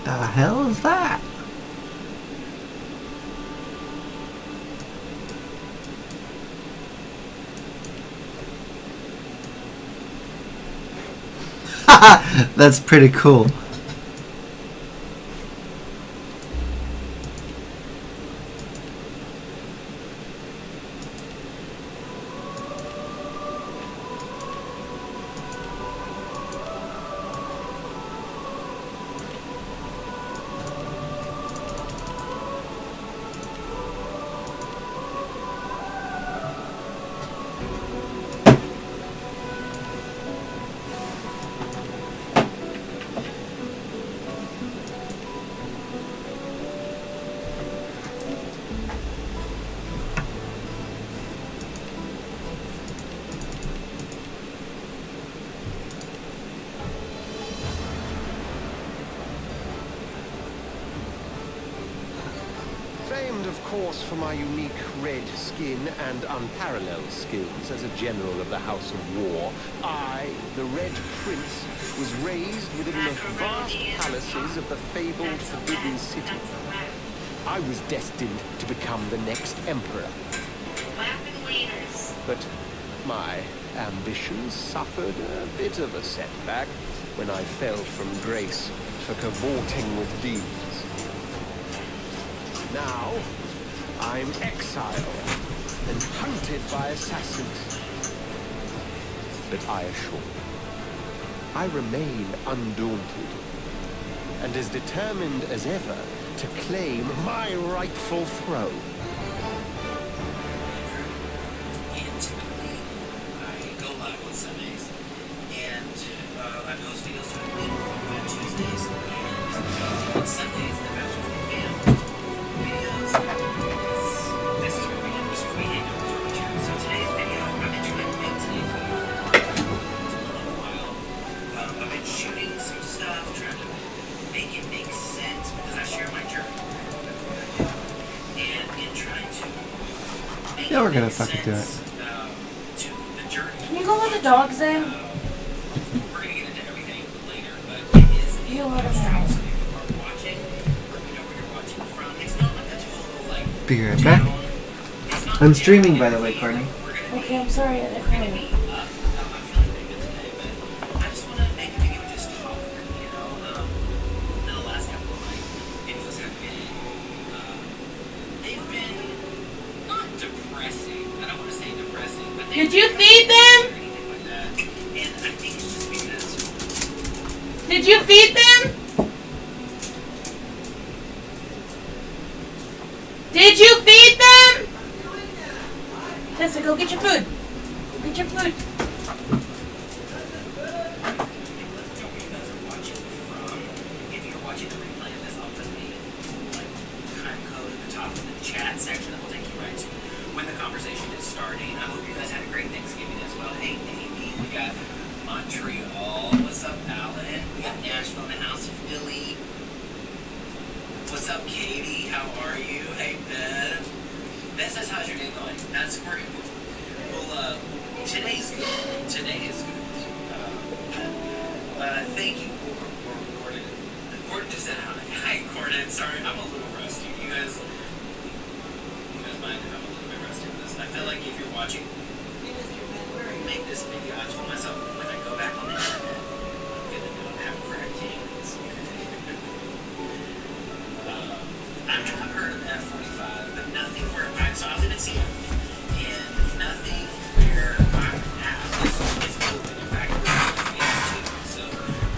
The hell is that? Haha! That's pretty cool. Famed, of course, for my unique red skin and unparalleled skills as a general of the House of War, I, the Red Prince, was raised within the vast palaces of the fabled Forbidden City. I was destined to become the next emperor. But my ambitions suffered a bit of a setback when I fell from grace for cavorting with demons. Now, I'm exiled and hunted by assassins. But I assure you, I remain undaunted and as determined as ever to claim my rightful throne. And typically, I go live on Sundays, and I post videos on Tuesdays, and on Sundays, the vouchers will be out. This is where we hang out with Origional. So today's video, I've been trying to make today's video for a while. I've been shooting some stuff, trying to make it make sense because I share my journey. That's what I do. And in trying to make Yeah, we're it gonna make fucking do it. sense to the journey. Can you go let the dogs in? We're gonna get into everything later, but it is the You let 'em stream, out. so if you are watching, let me know where you're watching from. It's not like a total like Be right back. it's not I'm streaming, by the way, Courtney. we're gonna Okay, I'm sorry I didn't know. be I'm feeling pretty good today, but I just wanna make a video and just talk, you know. The last couple of like videos have been they've been not depressing. I don't wanna say depressing, but Did you feed them? or anything like that. And I think it's just because Did you feed them? Did you feed them? Tessa, go get your food. Go get your food. where you guys are watching from. If you're watching the replay of this, I'll put the like time code at the top of the chat section that will take you right to when the conversation is starting. I hope you guys had a great Thanksgiving as well. Hey, Amy, we got Montreal. What's up, Alan? We got Nashville in the house, Philly. What's up, Katie? How are you? Hey, Beth. Beth says, how's your day going? That's great. Well, today's good. Today is good. Thank you for Gordon. Gordon just said hi, Gordon. Sorry, I'm a little rusty. You guys mind if I'm a little bit rusty with this? I feel like if you're watching, make this video. I told myself when I go back on the internet, I'm gonna not have cracked hands. I've heard of F45, but nothing where so I live in Seattle, and nothing where I'm at is open. In fact, we're in phase 2, so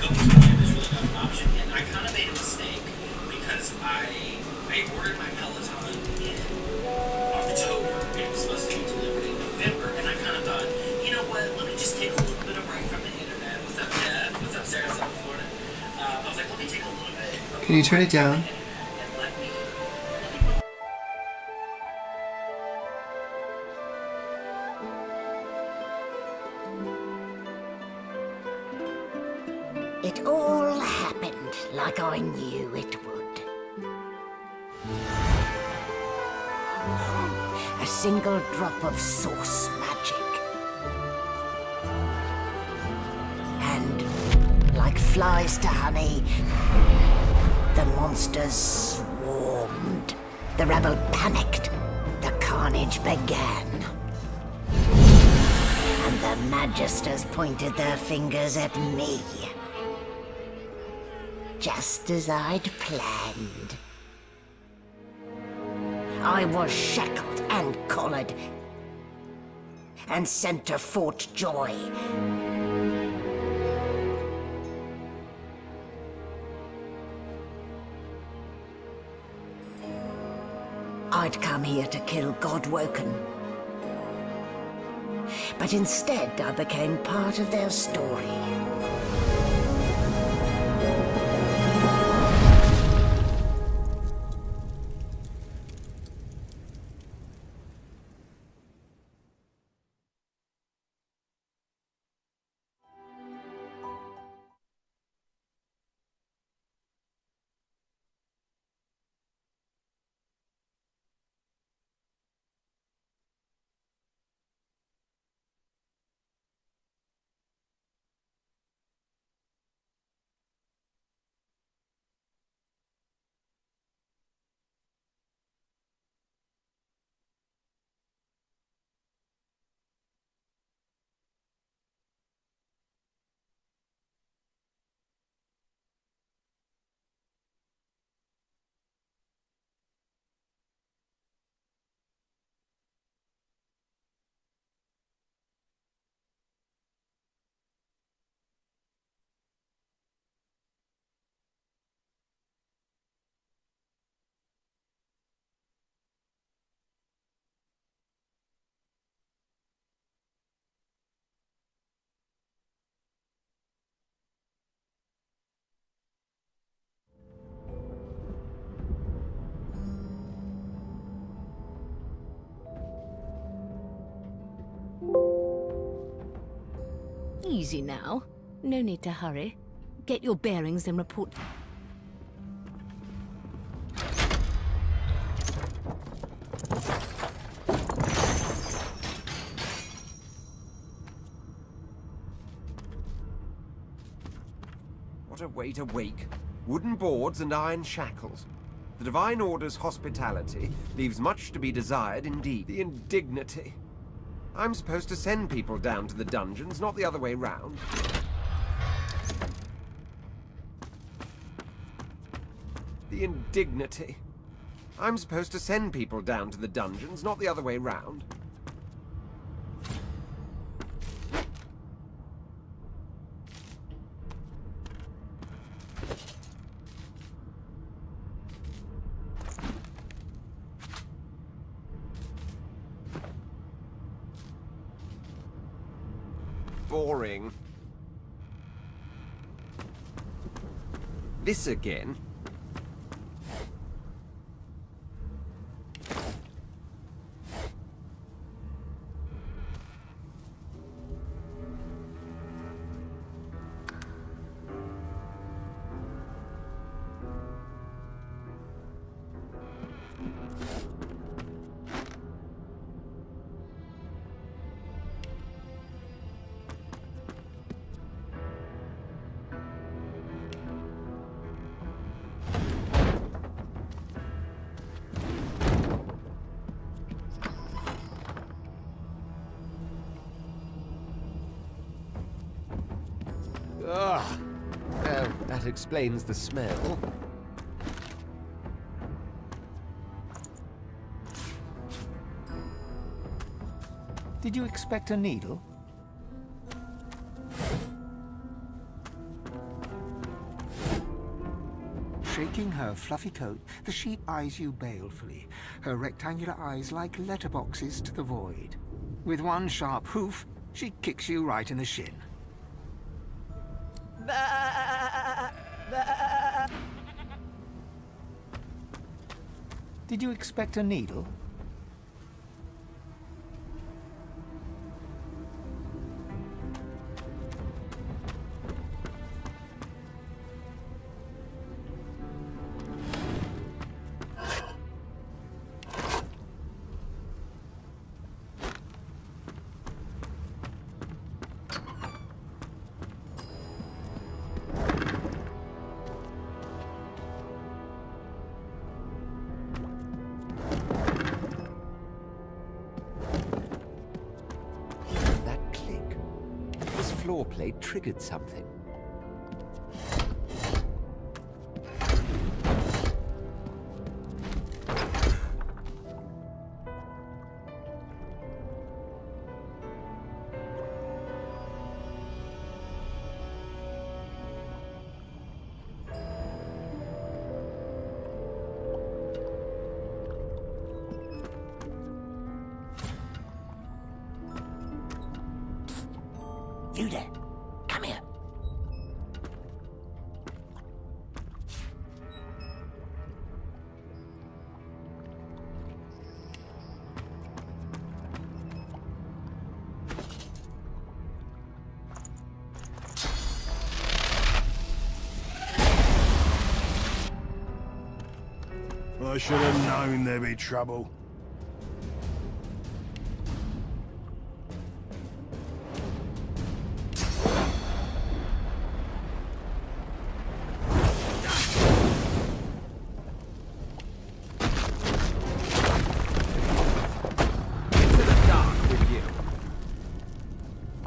going to the gym is really not an option. And I kind of made a mistake because I ordered my Peloton in October, and it was supposed to be delivered in November, and I kind of thought, you know what, let me just take a little bit of break from the internet. What's up, Jeff? What's up, Sarasota, Florida? I was like, let me take a little bit. Can you turn it down? And let me It all happened like I knew it would. A single drop of source magic. And, like flies to honey, The monsters swarmed. The rebel panicked. The carnage began. And the Magisters pointed their fingers at me. Just as I'd planned. I was shackled and collared and sent to Fort Joy. I'd come here to kill Godwoken. But instead I became part of their story. Easy now. No need to hurry. Get your bearings and report. What a way to wake. Wooden boards and iron shackles. The Divine Order's hospitality leaves much to be desired indeed. The indignity. I'm supposed to send people down to the dungeons, not the other way round. The indignity. I'm supposed to send people down to the dungeons, not the other way round. Boring. This again? Ugh. Well, that explains the smell. Did you expect a needle? Shaking her fluffy coat, the sheep eyes you balefully, her rectangular eyes like letterboxes to the void. With one sharp hoof, she kicks you right in the shin. Did you expect a needle? floor plate triggered something. You there. Come here. I should have known there'd be trouble.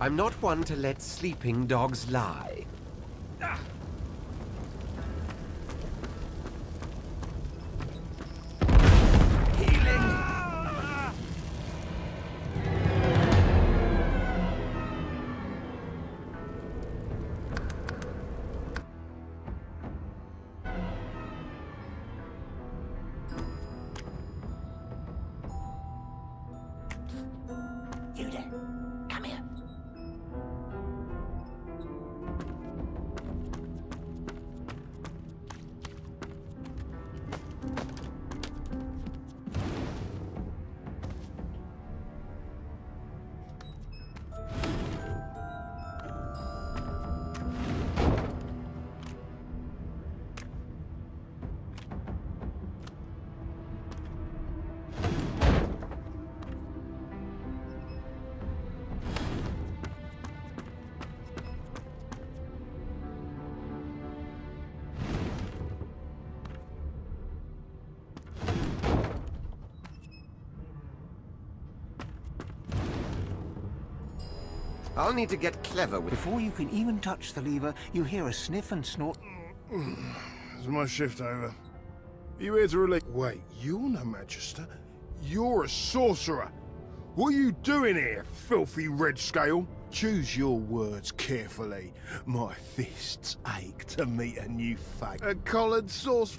I'm not one to let sleeping dogs lie. You there. Come here. I'll need to get clever with... Before you can even touch the lever, you hear a sniff and snort. Is my shift over? You here to relieve... Wait, you're no Magister. You're a sorcerer. What are you doing here, filthy red scale? Choose your words carefully. My fists ache to meet a new fag. A collared sauce...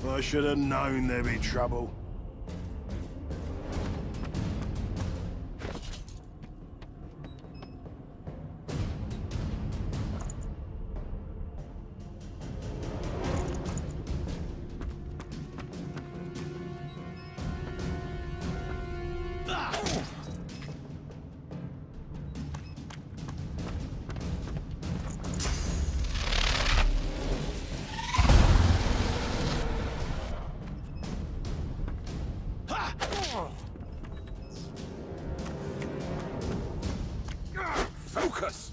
I should have known there'd be trouble. Focus!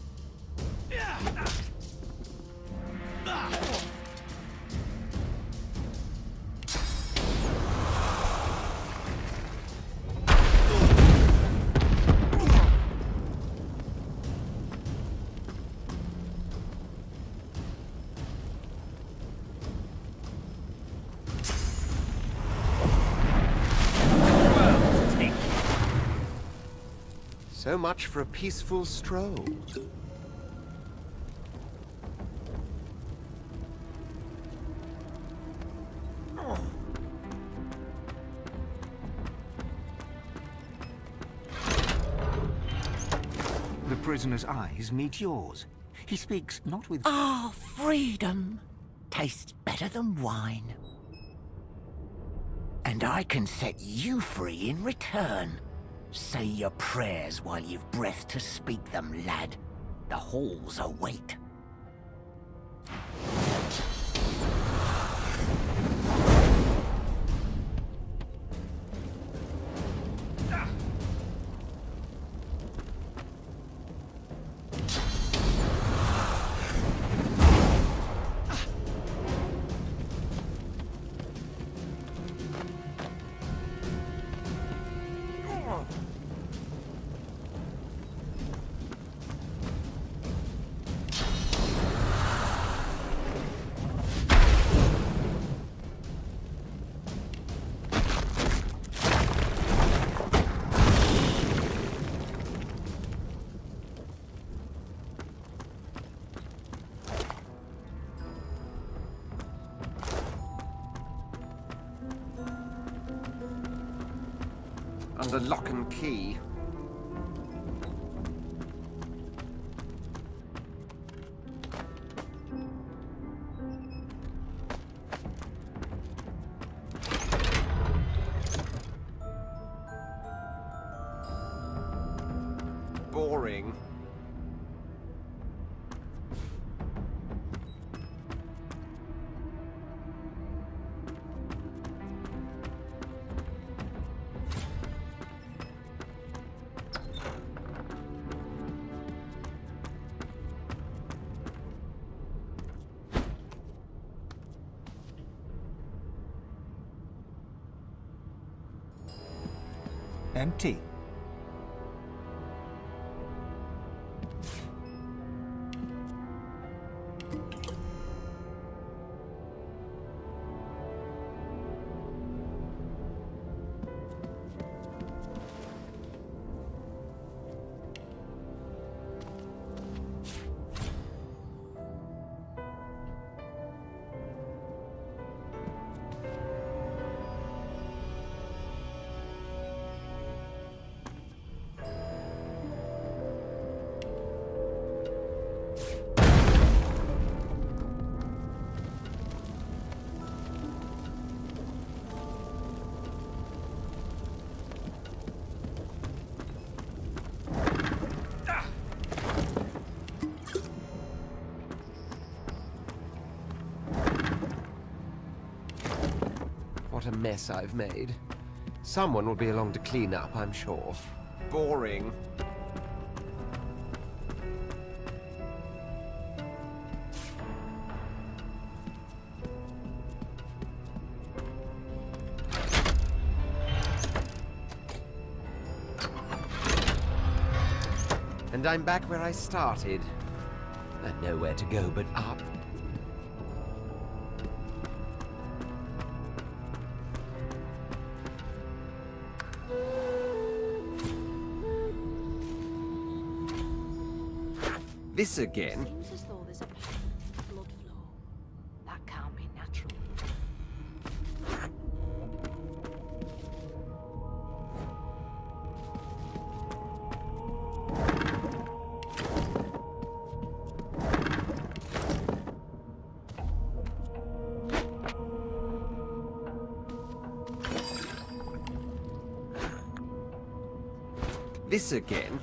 So much for a peaceful stroll. The prisoner's eyes meet yours. He speaks not with... Ah, freedom tastes better than wine. And I can set you free in return. Say your prayers while you've breath to speak them, lad. The halls await. and a lock and key. Boring. Empty. What a mess I've made. Someone will be along to clean up, I'm sure. Boring. And I'm back where I started. And nowhere to go but up. This again? Seems as though there's a blood flow. That can't be natural. This again?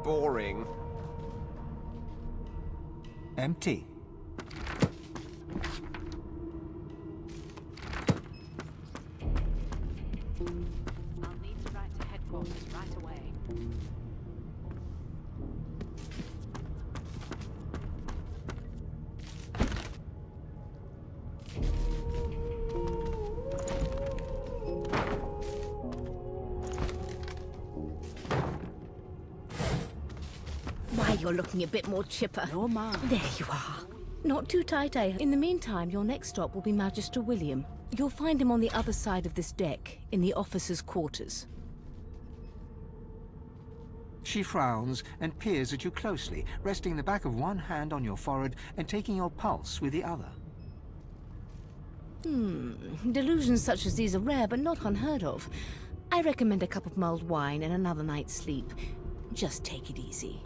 Boring. Empty. I'll need to write to headquarters right away. Why, you're looking a bit more chipper. No, ma. There you are. Not too tight, eh? In the meantime, your next stop will be Magister William. You'll find him on the other side of this deck, in the officers' quarters. She frowns and peers at you closely, resting the back of one hand on your forehead and taking your pulse with the other. Delusions such as these are rare, but not unheard of. I recommend a cup of mulled wine and another night's sleep. Just take it easy.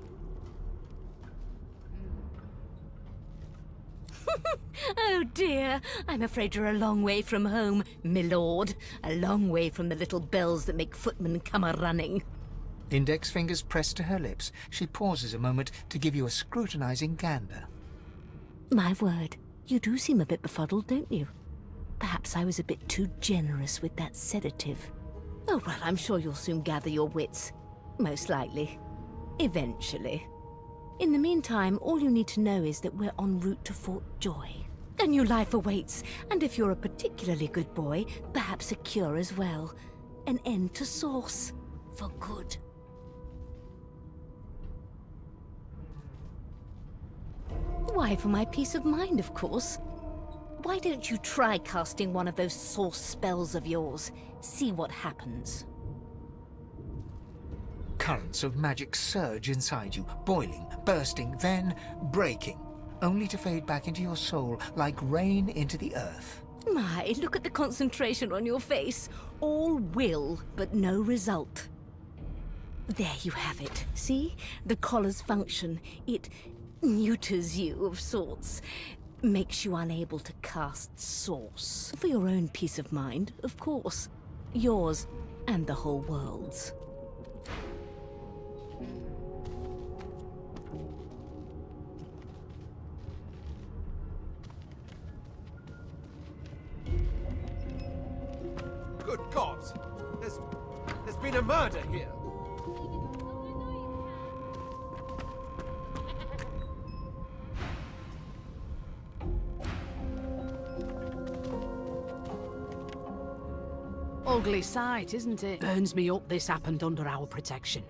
Oh dear, I'm afraid you're a long way from home, milord. A long way from the little bells that make footmen come a-running. Index fingers pressed to her lips, she pauses a moment to give you a scrutinizing gander. My word, you do seem a bit befuddled, don't you? Perhaps I was a bit too generous with that sedative. Oh well, I'm sure you'll soon gather your wits. Most likely. Eventually. In the meantime, all you need to know is that we're en route to Fort Joy. A new life awaits, and if you're a particularly good boy, perhaps a cure as well. An end to Sauce. For good. Why, for my peace of mind, of course. Why don't you try casting one of those source spells of yours? See what happens. Currents of magic surge inside you, boiling, bursting, then breaking, only to fade back into your soul like rain into the earth. My, look at the concentration on your face. All will, but no result. There you have it. See? The collar's function. It neuters you of sorts. Makes you unable to cast source. For your own peace of mind, of course. Yours and the whole world's. Good God! There's been a murder here! Ugly sight, isn't it? Burns me up this happened under our protection.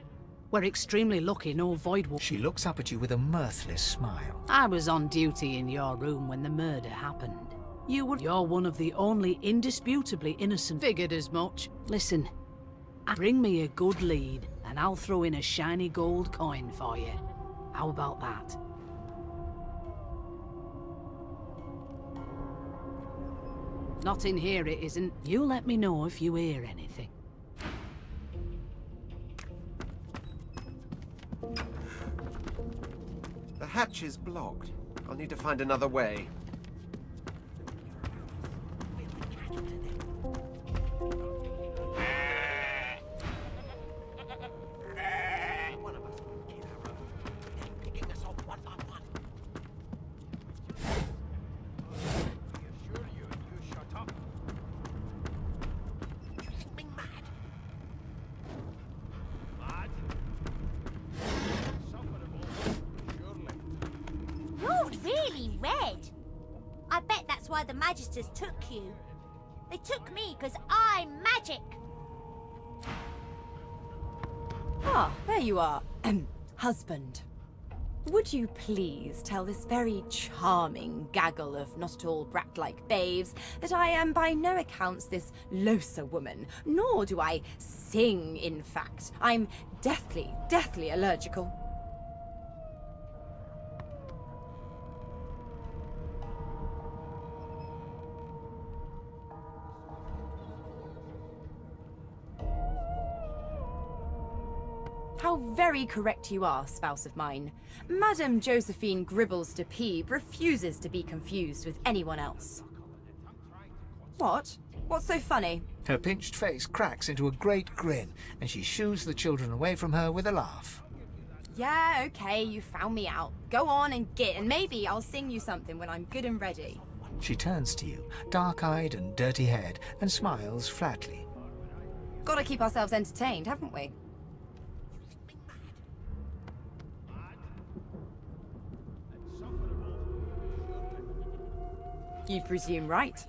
We're extremely lucky no void will. She looks up at you with a mirthless smile. I was on duty in your room when the murder happened. You're one of the only indisputably innocent. Figured as much. Listen, bring me a good lead, and I'll throw in a shiny gold coin for you. How about that? Not in here, it isn't. You let me know if you hear anything. The hatch is blocked. I'll need to find another way. You're really red. I bet that's why the Magisters took you. They took me because I'm magic. Ah, there you are. Husband. Would you please tell this very charming gaggle of not-at-all brat-like babes that I am by no accounts this Losa woman, nor do I sing, in fact. I'm deathly allergical. How very correct you are, spouse of mine. Madame Josephine Gribbles de Peeb refuses to be confused with anyone else. What? What's so funny? Her pinched face cracks into a great grin, and she shoos the children away from her with a laugh. Yeah, okay, you found me out. Go on and git, and maybe I'll sing you something when I'm good and ready. She turns to you, dark-eyed and dirty-haired, and smiles flatly. Gotta keep ourselves entertained, haven't we? You presume right.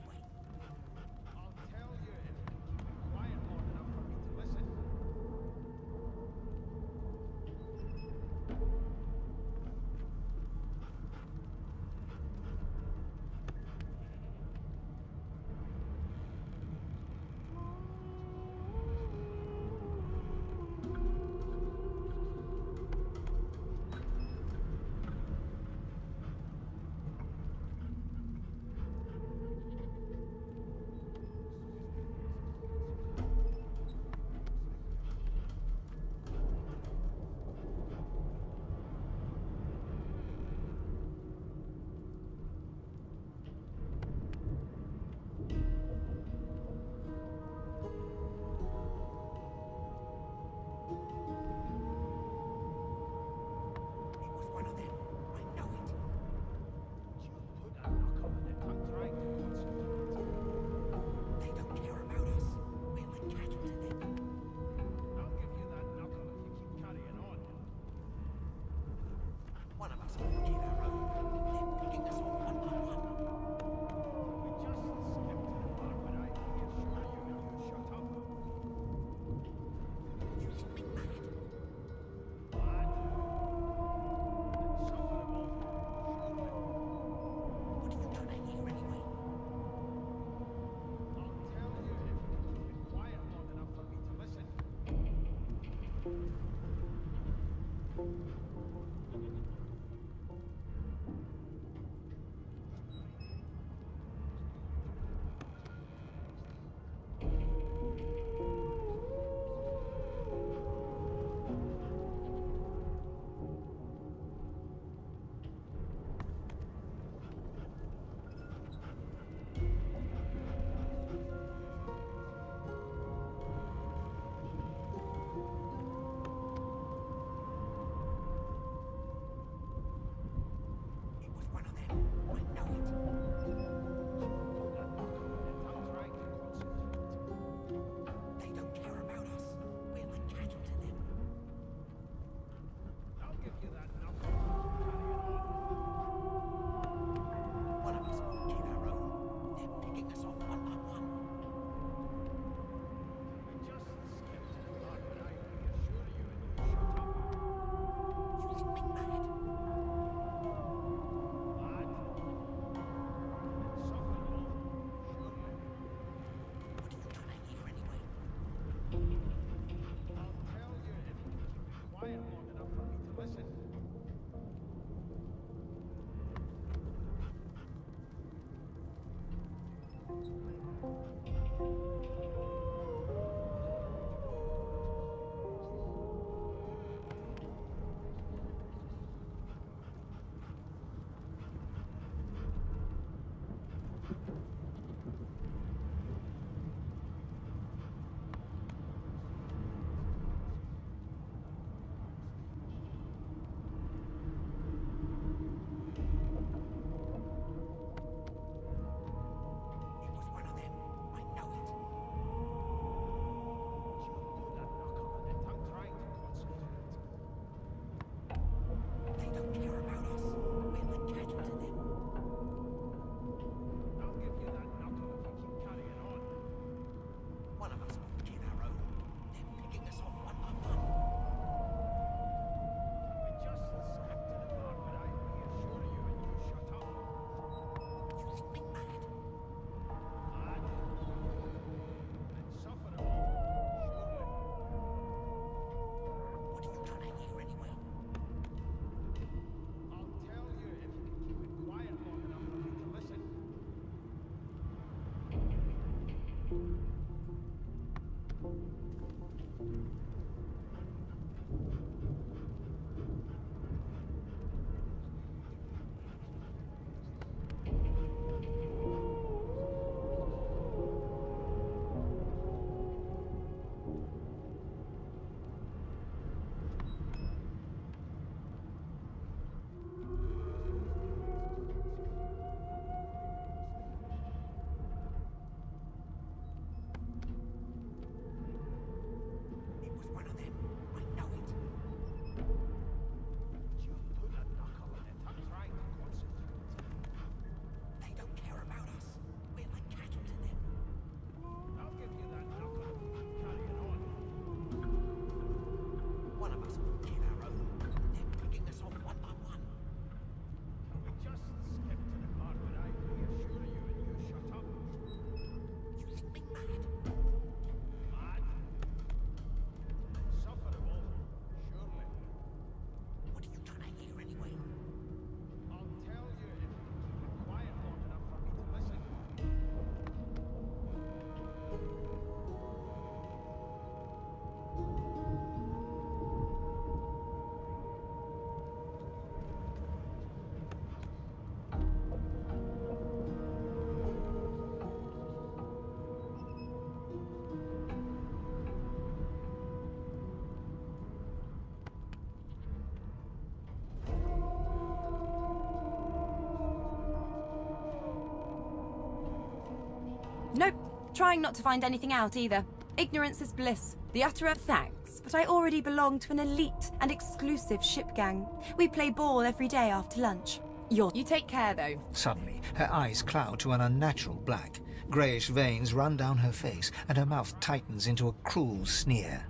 Nope. Trying not to find anything out either. Ignorance is bliss. The utterer thanks, but I already belong to an elite and exclusive ship gang. We play ball every day after lunch. You take care, though. Suddenly, her eyes cloud to an unnatural black. Greyish veins run down her face, and her mouth tightens into a cruel sneer.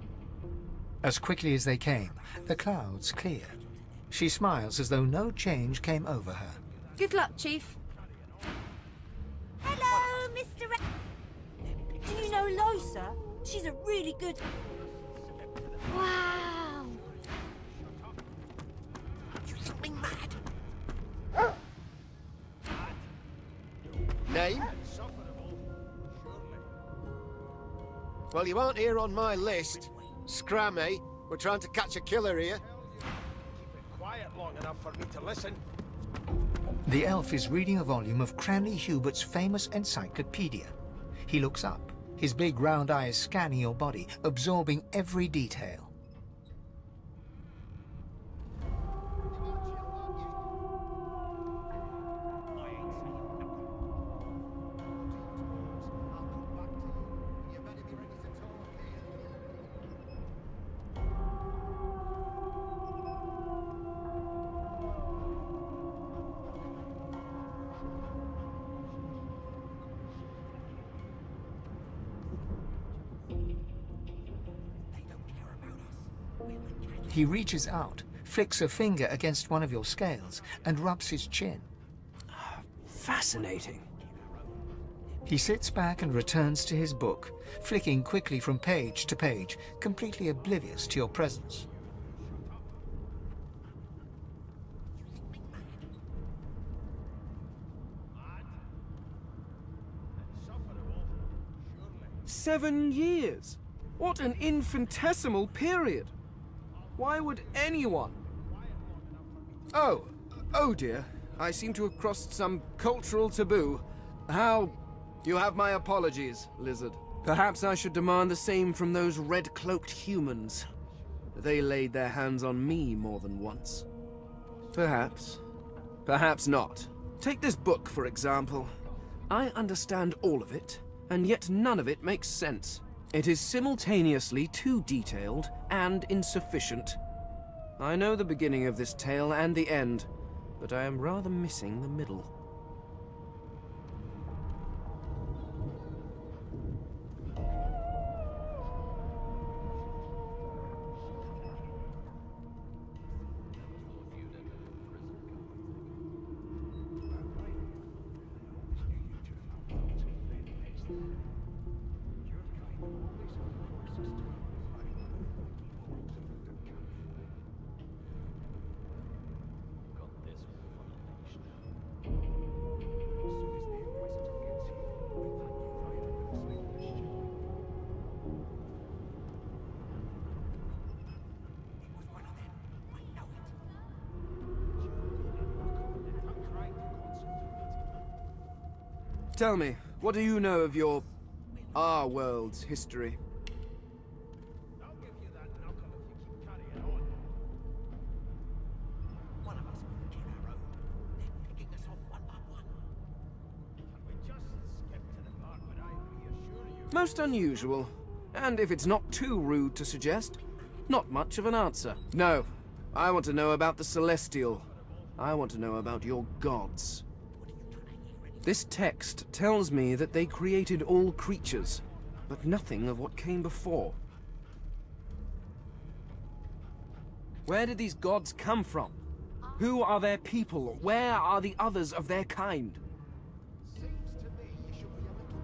As quickly as they came, the clouds clear. She smiles as though no change came over her. Good luck, Chief. Hello, Mr. Do you know Losa? She's a really good... Wow. name? Well, you aren't here on my list. Scram, eh? We're trying to catch a killer here. Keep it quiet long enough for me to listen. The elf is reading a volume of Cranley Hubert's famous encyclopedia. He looks up, his big round eyes scanning your body, absorbing every detail. He reaches out, flicks a finger against one of your scales, and rubs his chin. Fascinating. He sits back and returns to his book, flicking quickly from page to page, completely oblivious to your presence. "7 years? What an infinitesimal period! Why would anyone... Oh dear. I seem to have crossed some cultural taboo. How... You have my apologies, Lizard. Perhaps I should demand the same from those red-cloaked humans. They laid their hands on me more than once. Perhaps. Perhaps not. Take this book, for example. I understand all of it, and yet none of it makes sense. It is simultaneously too detailed and insufficient. I know the beginning of this tale and the end, but I am rather missing the middle. Tell me, what do you know of our world's history? I'll give you that knuckle if you keep carrying on. One of us will kill our own, then picking us off one by one. Can we just skip to the part where I reassure you? Most unusual. And if it's not too rude to suggest, not much of an answer. No, I want to know about the Celestial. I want to know about your gods. This text tells me that they created all creatures, but nothing of what came before. Where did these gods come from? Who are their people? Where are the others of their kind? Seems to me you should be a little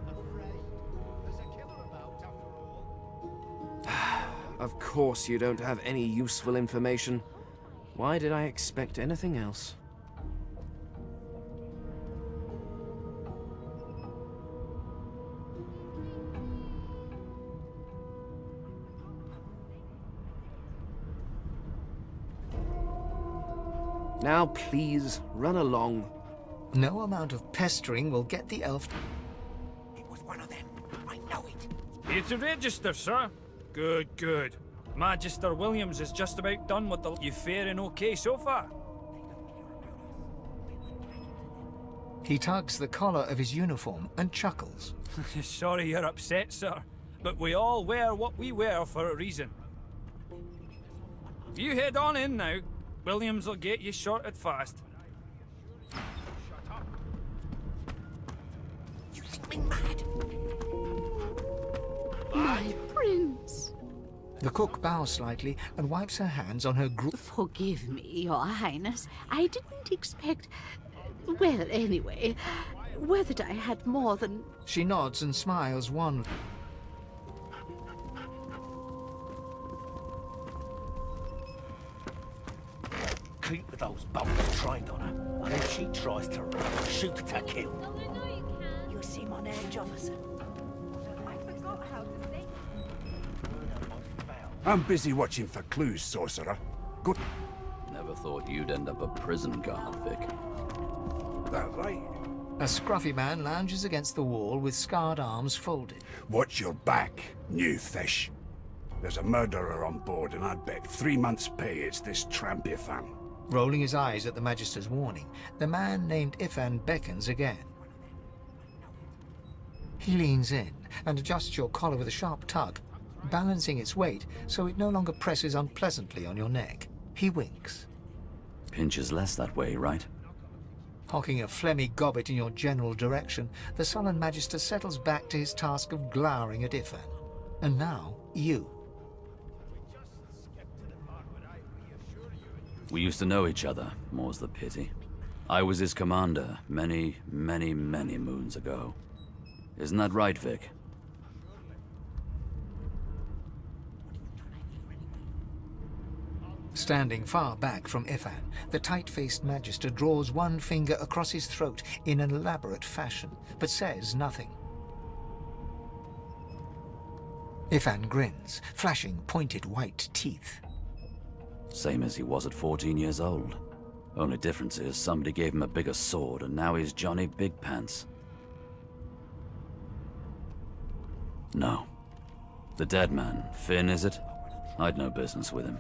more afraid. There's a killer about, after all. Of course you don't have any useful information. Why did I expect anything else? Now please, run along. No amount of pestering will get the elf... It was one of them. I know it. It's a register, sir. Good, good. Magister Williams is just about done with the... You faring okay so far? He tugs the collar of his uniform and chuckles. Sorry you're upset, sir. But we all wear what we wear for a reason. You head on in now. Williams will get you sorted fast. You think me mad? My prince. The cook bows slightly and wipes her hands on her Forgive me, Your Highness. I didn't expect... Well, anyway, whether I had more than... She nods and smiles wanly. Keep those bolts trained on her, and if she tries to run, shoot to kill. edge, officer. I forgot how to say. I'm busy watching for clues, sorcerer. Good. Never thought you'd end up a prison guard, Vic. That right? A scruffy man lounges against the wall with scarred arms folded. Watch your back, new fish. There's a murderer on board, and I'd bet 3 months' pay it's this tramp Ifan. Rolling his eyes at the Magister's warning, the man named Ifan beckons again. He leans in and adjusts your collar with a sharp tug, balancing its weight so it no longer presses unpleasantly on your neck. He winks. Pinches less that way, right? Hocking a phlegmy gobbet in your general direction, the sullen Magister settles back to his task of glowering at Ifan. And now, you. We used to know each other, more's the pity. I was his commander many, many, many moons ago. Isn't that right, Vic? Standing far back from Ifan, the tight-faced Magister draws one finger across his throat in an elaborate fashion, but says nothing. Ifan grins, flashing pointed white teeth. Same as he was at 14 years old. Only difference is somebody gave him a bigger sword, and now he's Johnny Big Pants. No. The dead man, Finn, is it? I'd no business with him.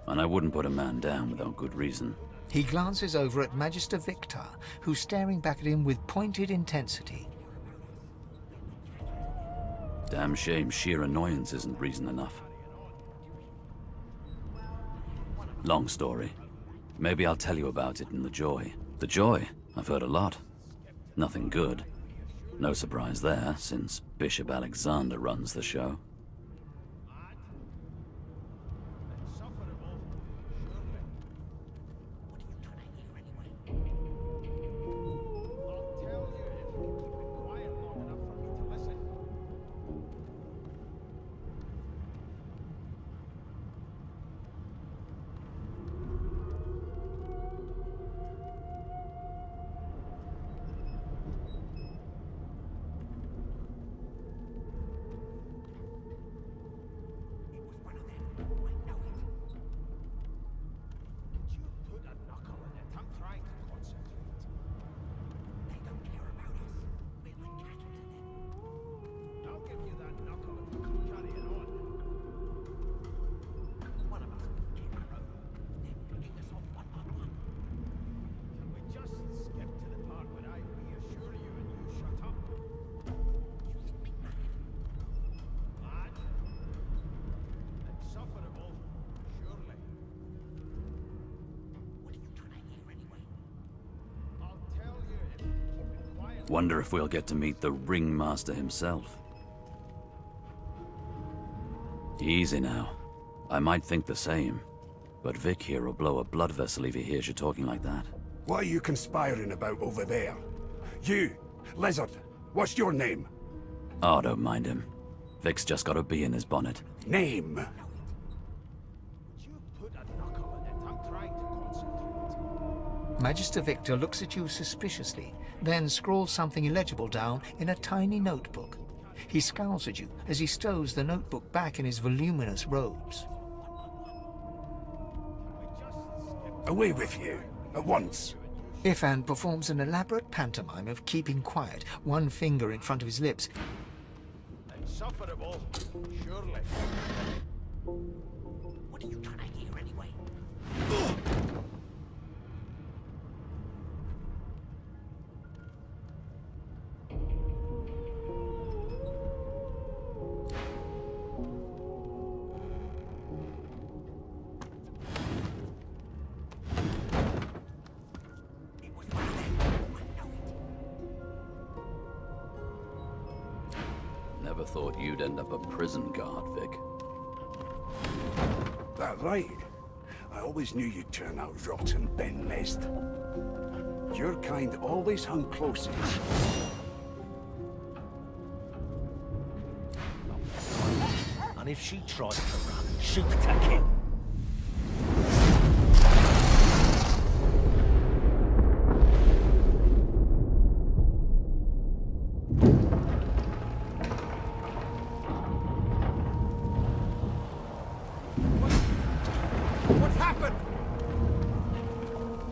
And I wouldn't put a man down without good reason. He glances over at Magister Victor, who's staring back at him with pointed intensity. Damn shame sheer annoyance isn't reason enough. Long story. Maybe I'll tell you about it in the Joy. The Joy? I've heard a lot. Nothing good. No surprise there, since Bishop Alexander runs the show. Wonder if we'll get to meet the Ringmaster himself. Easy now. I might think the same, but Vic here will blow a blood vessel if he hears you talking like that. What are you conspiring about over there? You, Lizard, what's your name? Oh, don't mind him. Vic's just got a bee in his bonnet. Name? Magister Victor looks at you suspiciously, then scrawls something illegible down in a tiny notebook. He scowls at you as he stows the notebook back in his voluminous robes. Away with you, at once. Ifan performs an elaborate pantomime of keeping quiet, one finger in front of his lips. Insufferable, surely. What are you trying to hear anyway? Never thought you'd end up a prison guard, Vic. That right? I always knew you'd turn out rotten, Ben Mest. Your kind always hung closest. And if she tries to run, shoot to kill.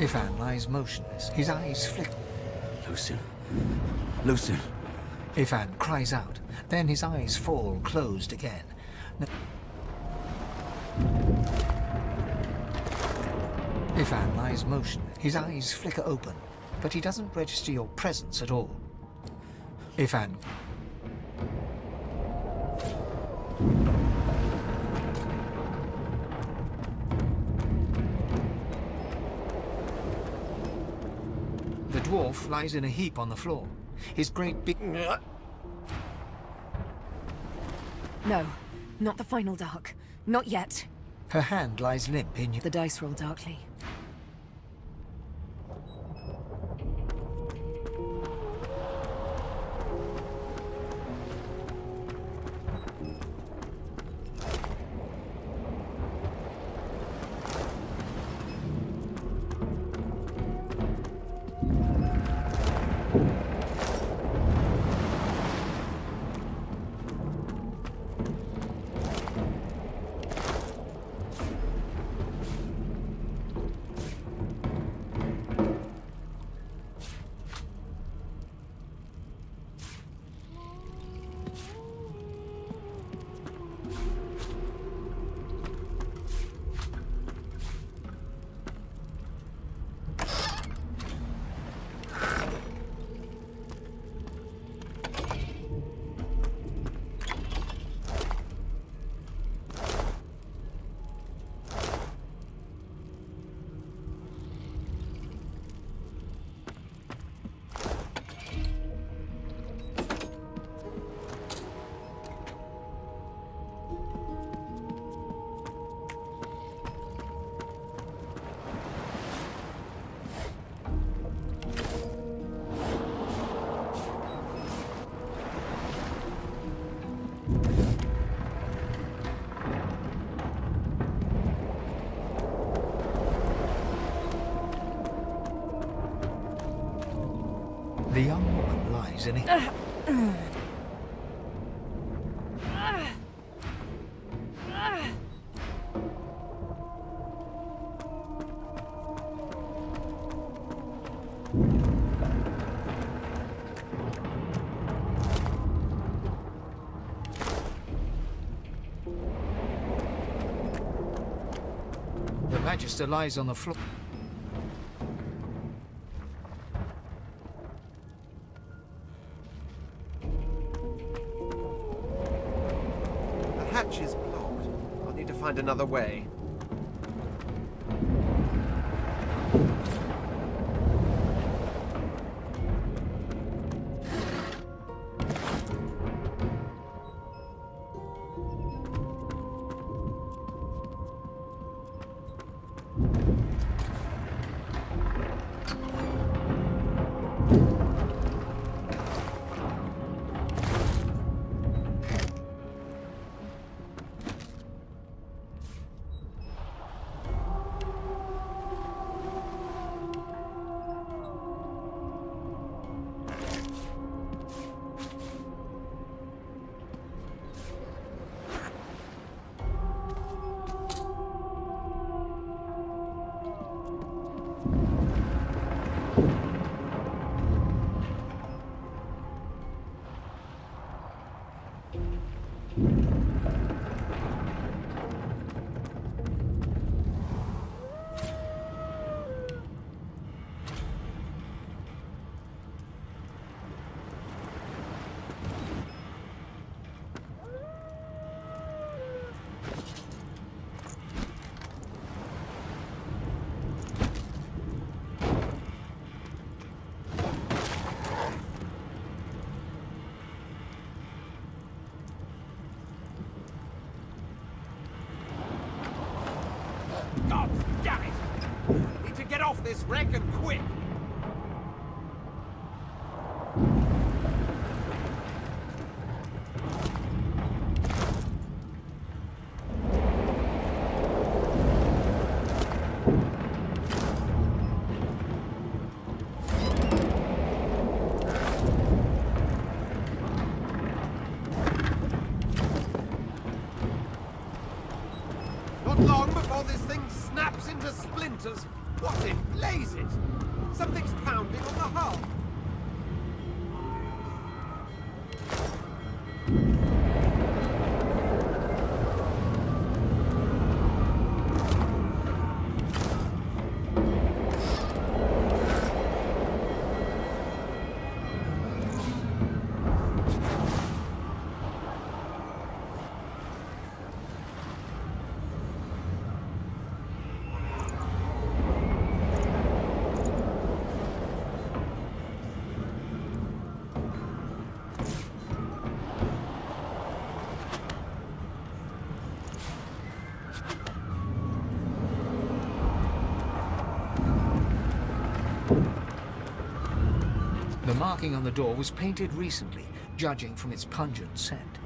Ifan lies motionless, his eyes flicker. Lucian. Lucian. Ifan cries out, then his eyes fall closed again. Ifan lies motionless, his eyes flicker open, but he doesn't register your presence at all. Ifan. The dwarf lies in a heap on the floor. His great big... No, not the final dark. Not yet. Her hand lies limp in... The dice roll darkly. The young woman lies in a... The Magister lies on the floor. The hatch is blocked. I'll need to find another way. God damn it! Need to get off this wreck and quick! Not long before this thing snaps into splinters. What in blazes? Something's pounding on the hull. The marking on the door was painted recently, judging from its pungent scent.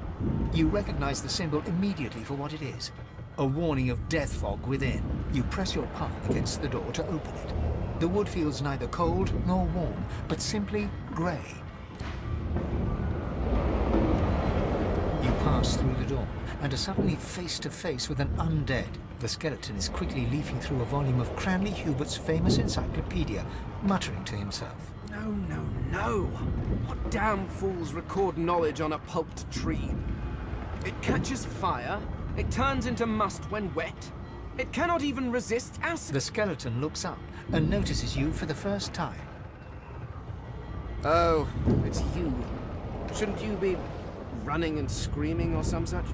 You recognize the symbol immediately for what it is. A warning of death fog within. You press your palm against the door to open it. The wood feels neither cold nor warm, but simply grey. You pass through the door and are suddenly face to face with an undead. The skeleton is quickly leafing through a volume of Cranley Hubert's famous encyclopedia, muttering to himself. No, no, no! What damn fools record knowledge on a pulped tree? It catches fire, it turns into must when wet, it cannot even resist acid. The skeleton looks up and notices you for the first time. Oh, it's you. Shouldn't you be running and screaming or some such?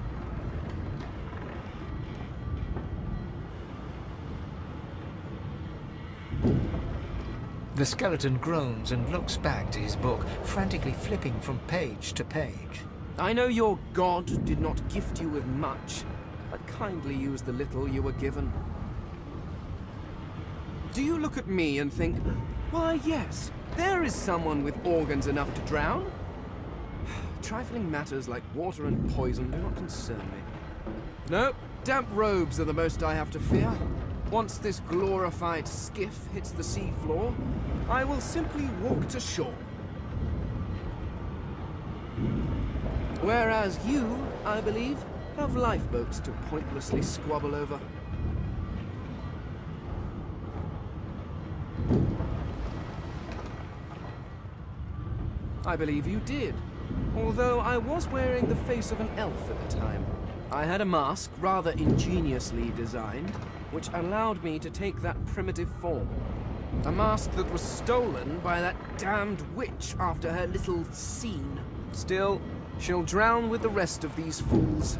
The skeleton groans and looks back to his book, frantically flipping from page to page. I know your god did not gift you with much, but kindly use the little you were given. Do you look at me and think, why yes, there is someone with organs enough to drown? Trifling matters like water and poison do not concern me. No, damp robes are the most I have to fear. Once this glorified skiff hits the sea floor, I will simply walk to shore. Whereas you, I believe, have lifeboats to pointlessly squabble over. I believe you did, although I was wearing the face of an elf at the time. I had a mask rather ingeniously designed, which allowed me to take that primitive form. A mask that was stolen by that damned witch after her little scene. Still, she'll drown with the rest of these fools,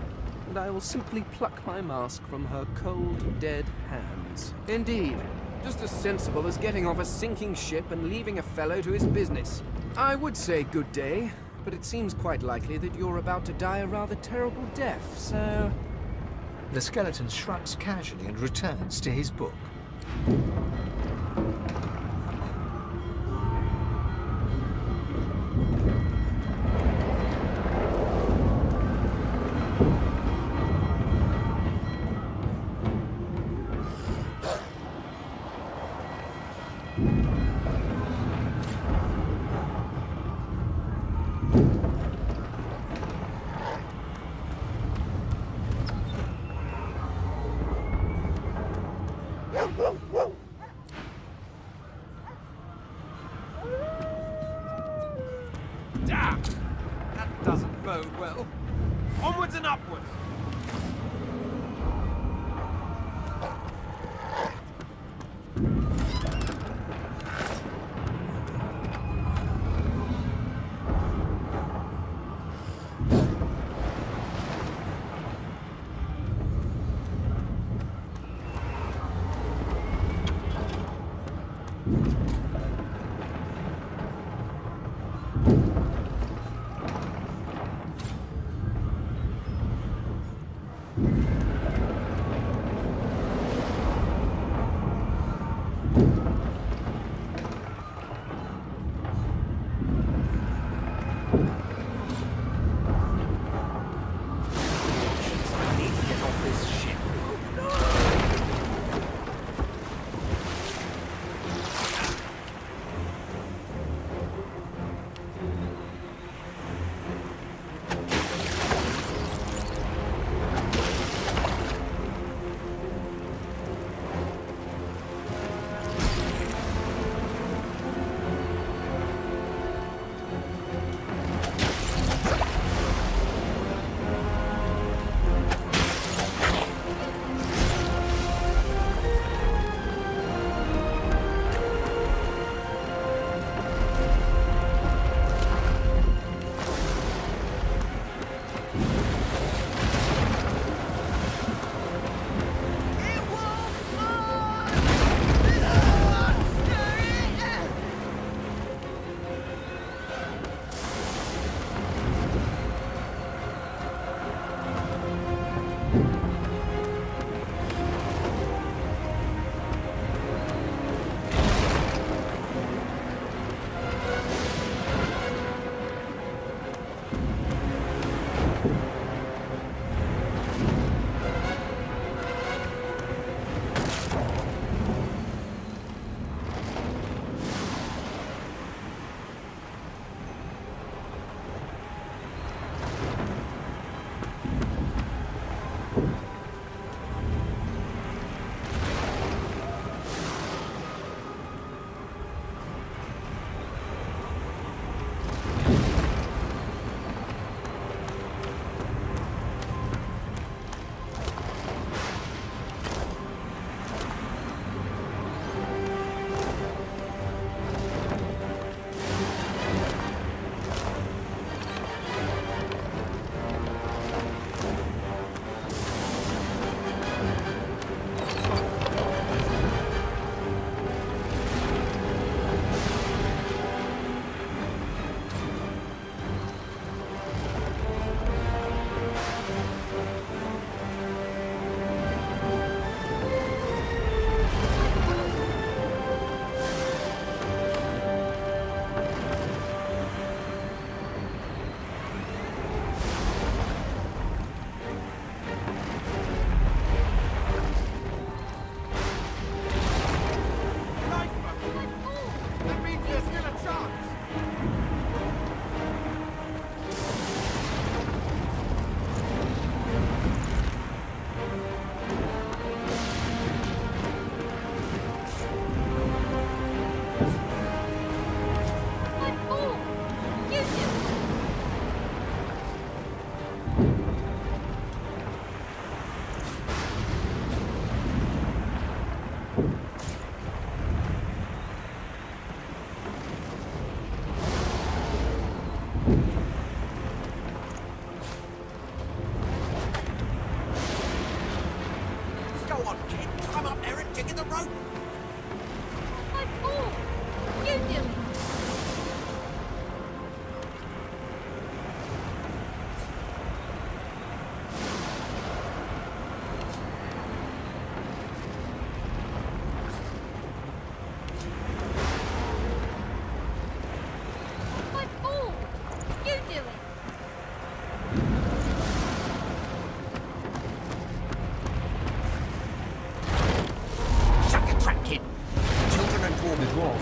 and I will simply pluck my mask from her cold, dead hands. Indeed, just as sensible as getting off a sinking ship and leaving a fellow to his business. I would say good day, but it seems quite likely that you're about to die a rather terrible death, so... The skeleton shrugs casually and returns to his book. Damn! That doesn't bode well. Onwards and upwards!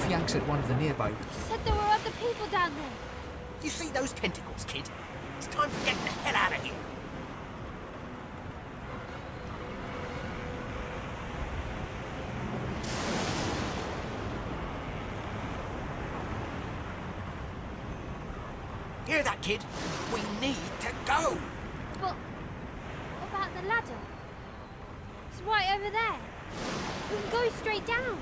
Yanks at one of the nearby. You said there were other people down there. You see those tentacles, kid? It's time to get the hell out of here. Hear that, kid? We need to go. But what about the ladder? It's right over there. We can go straight down.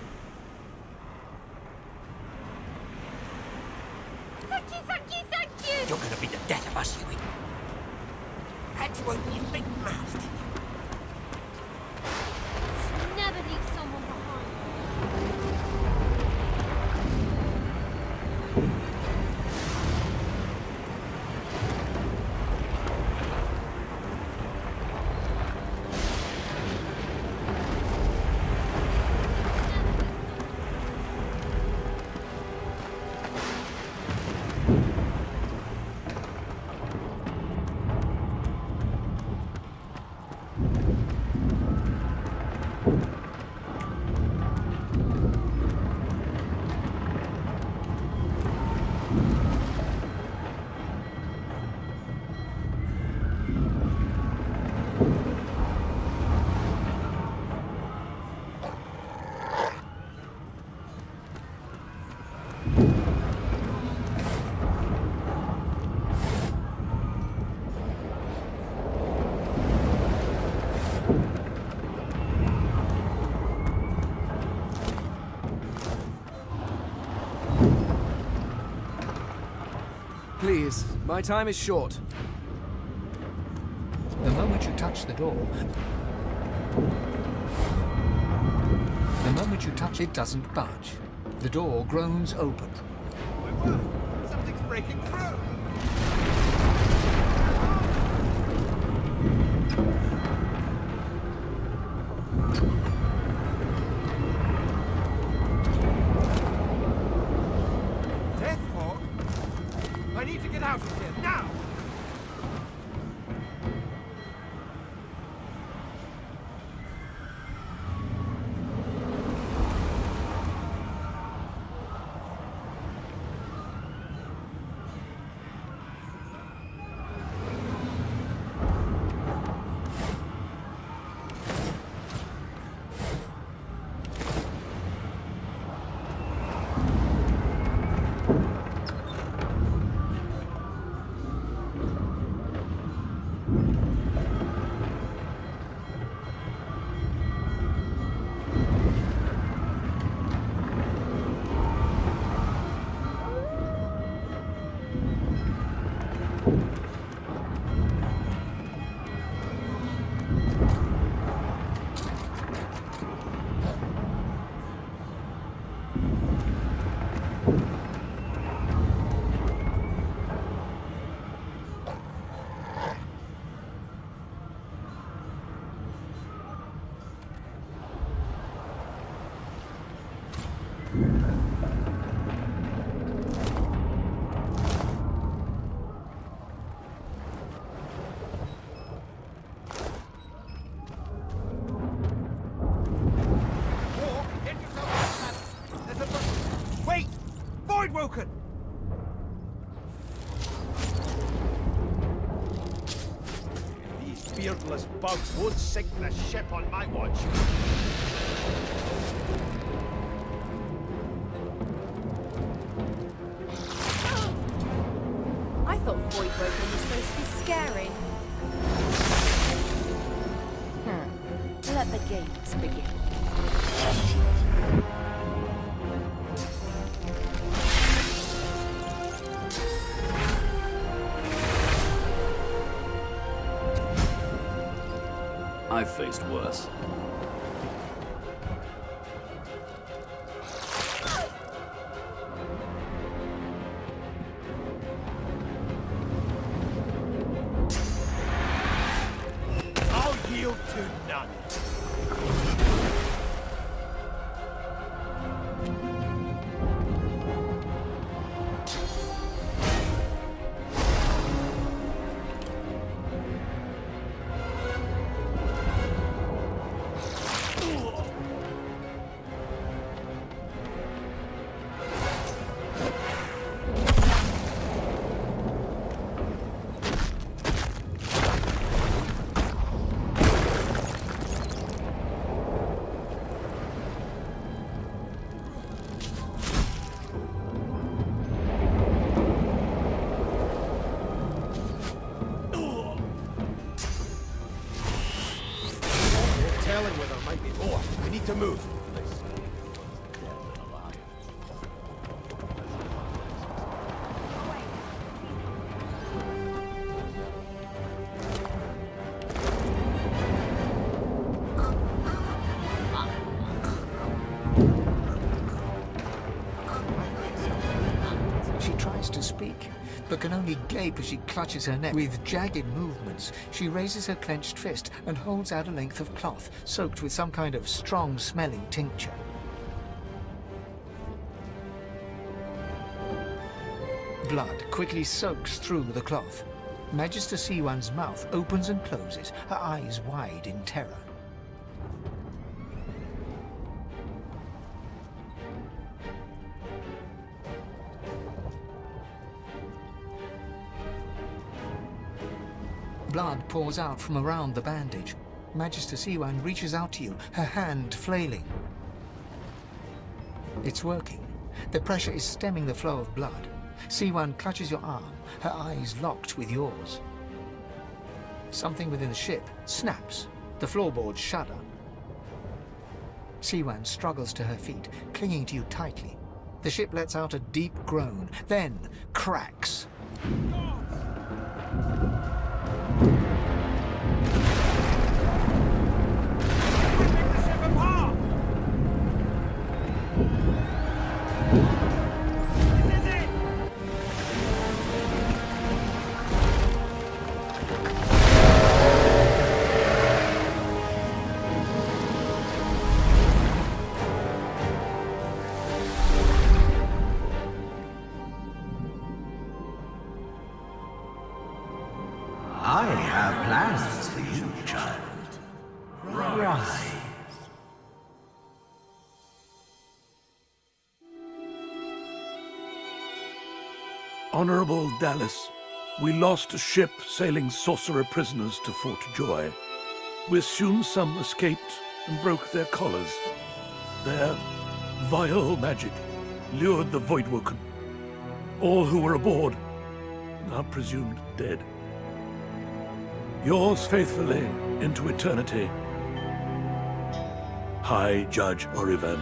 Thank you, thank you, thank you! You're gonna be the death of us, you. Had to open your big mouth, didn't you? Should never leave someone behind. Please, my time is short. The moment you touch the door... The moment you touch it doesn't budge. The door groans open. Something's breaking through! Death fog? I need to get out of here, now! Wait! Voidwoken! These beardless bugs won't sink the ship on my watch. I thought Voidwoken was supposed to be scary. Let the games begin. I've faced worse. I'll yield to none. Where there might be more. We need to move. She tries to speak, but can only gape as she clutches her neck. With jagged movements, she raises her clenched fist and holds out a length of cloth, soaked with some kind of strong-smelling tincture. Blood quickly soaks through the cloth. Magister Siwan's mouth opens and closes, her eyes wide in terror. Blood pours out from around the bandage. Magister Siwan reaches out to you, her hand flailing. It's working. The pressure is stemming the flow of blood. Siwan clutches your arm, her eyes locked with yours. Something within the ship snaps. The floorboards shudder. Siwan struggles to her feet, clinging to you tightly. The ship lets out a deep groan, then cracks. I have plans for you, child. Rise. Honorable Dallas, we lost a ship sailing sorcerer prisoners to Fort Joy. We assume some escaped and broke their collars. Their vile magic lured the Voidwoken. All who were aboard are presumed dead. Yours faithfully into eternity, High Judge Oriven.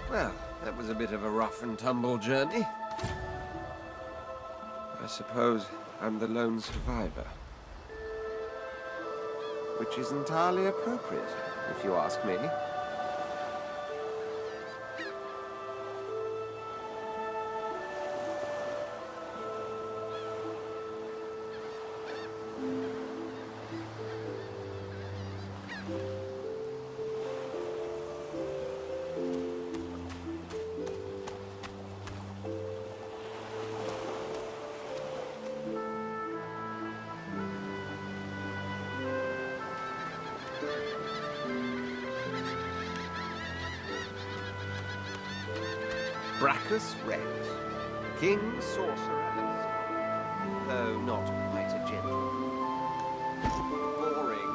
Well, that was a bit of a rough and tumble journey. I suppose I'm the lone survivor. which is entirely appropriate, if you ask me. Brachus Rex, King Sorcerer, though not quite a gentleman. Boring.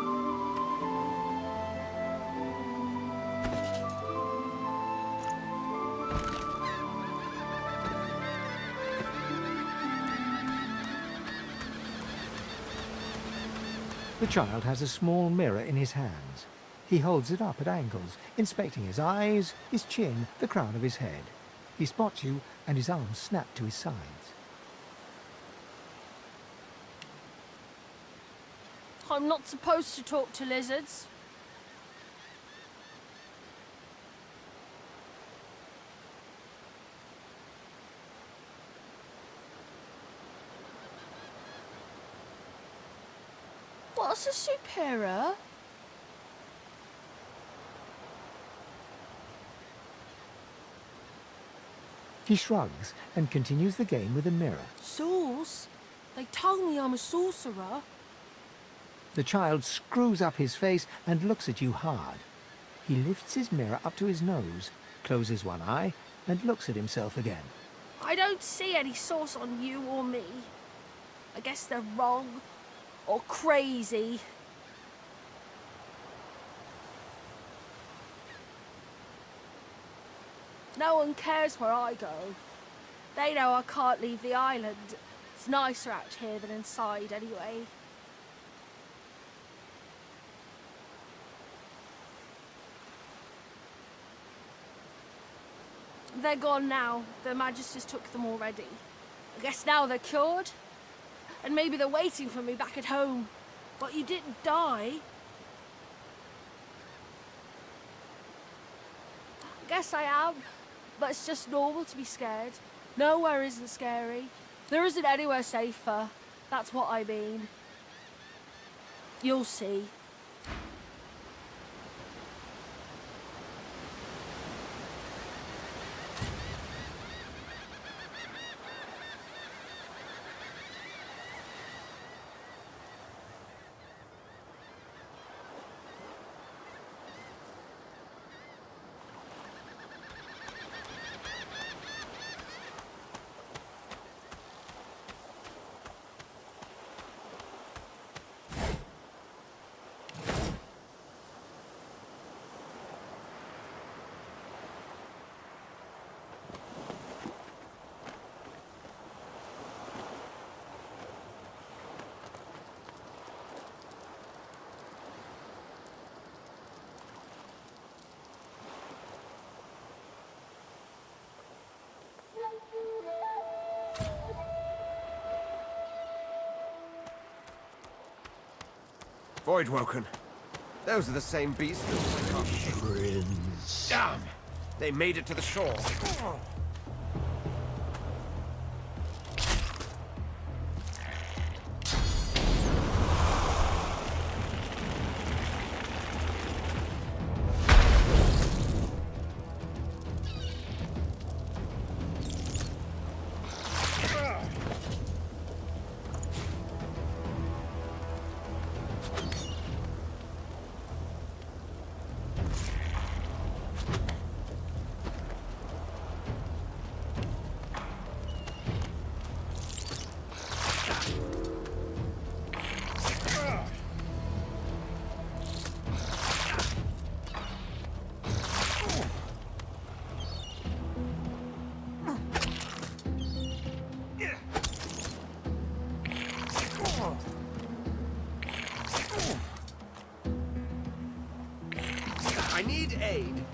The child has a small mirror in his hands. He holds it up at angles, inspecting his eyes, his chin, the crown of his head. He spots you, and his arms snap to his sides. I'm not supposed to talk to lizards. What's a superior? He shrugs and continues the game with a mirror. Sauce? They told me I'm a sorcerer. The child screws up his face and looks at you hard. He lifts his mirror up to his nose, closes one eye, and looks at himself again. I don't see any sauce on you or me. I guess they're wrong. Or crazy. No one cares where I go. They know I can't leave the island. It's nicer out here than inside, anyway. They're gone now. The Magisters took them already. I guess now they're cured. And maybe they're waiting for me back at home. But you didn't die. I guess I am. But it's just normal to be scared. Nowhere isn't scary. There isn't anywhere safer. That's what I mean. You'll see. Voidwoken. Those are the same beasts that... Prince. Damn! They made it to the shore. I need aid.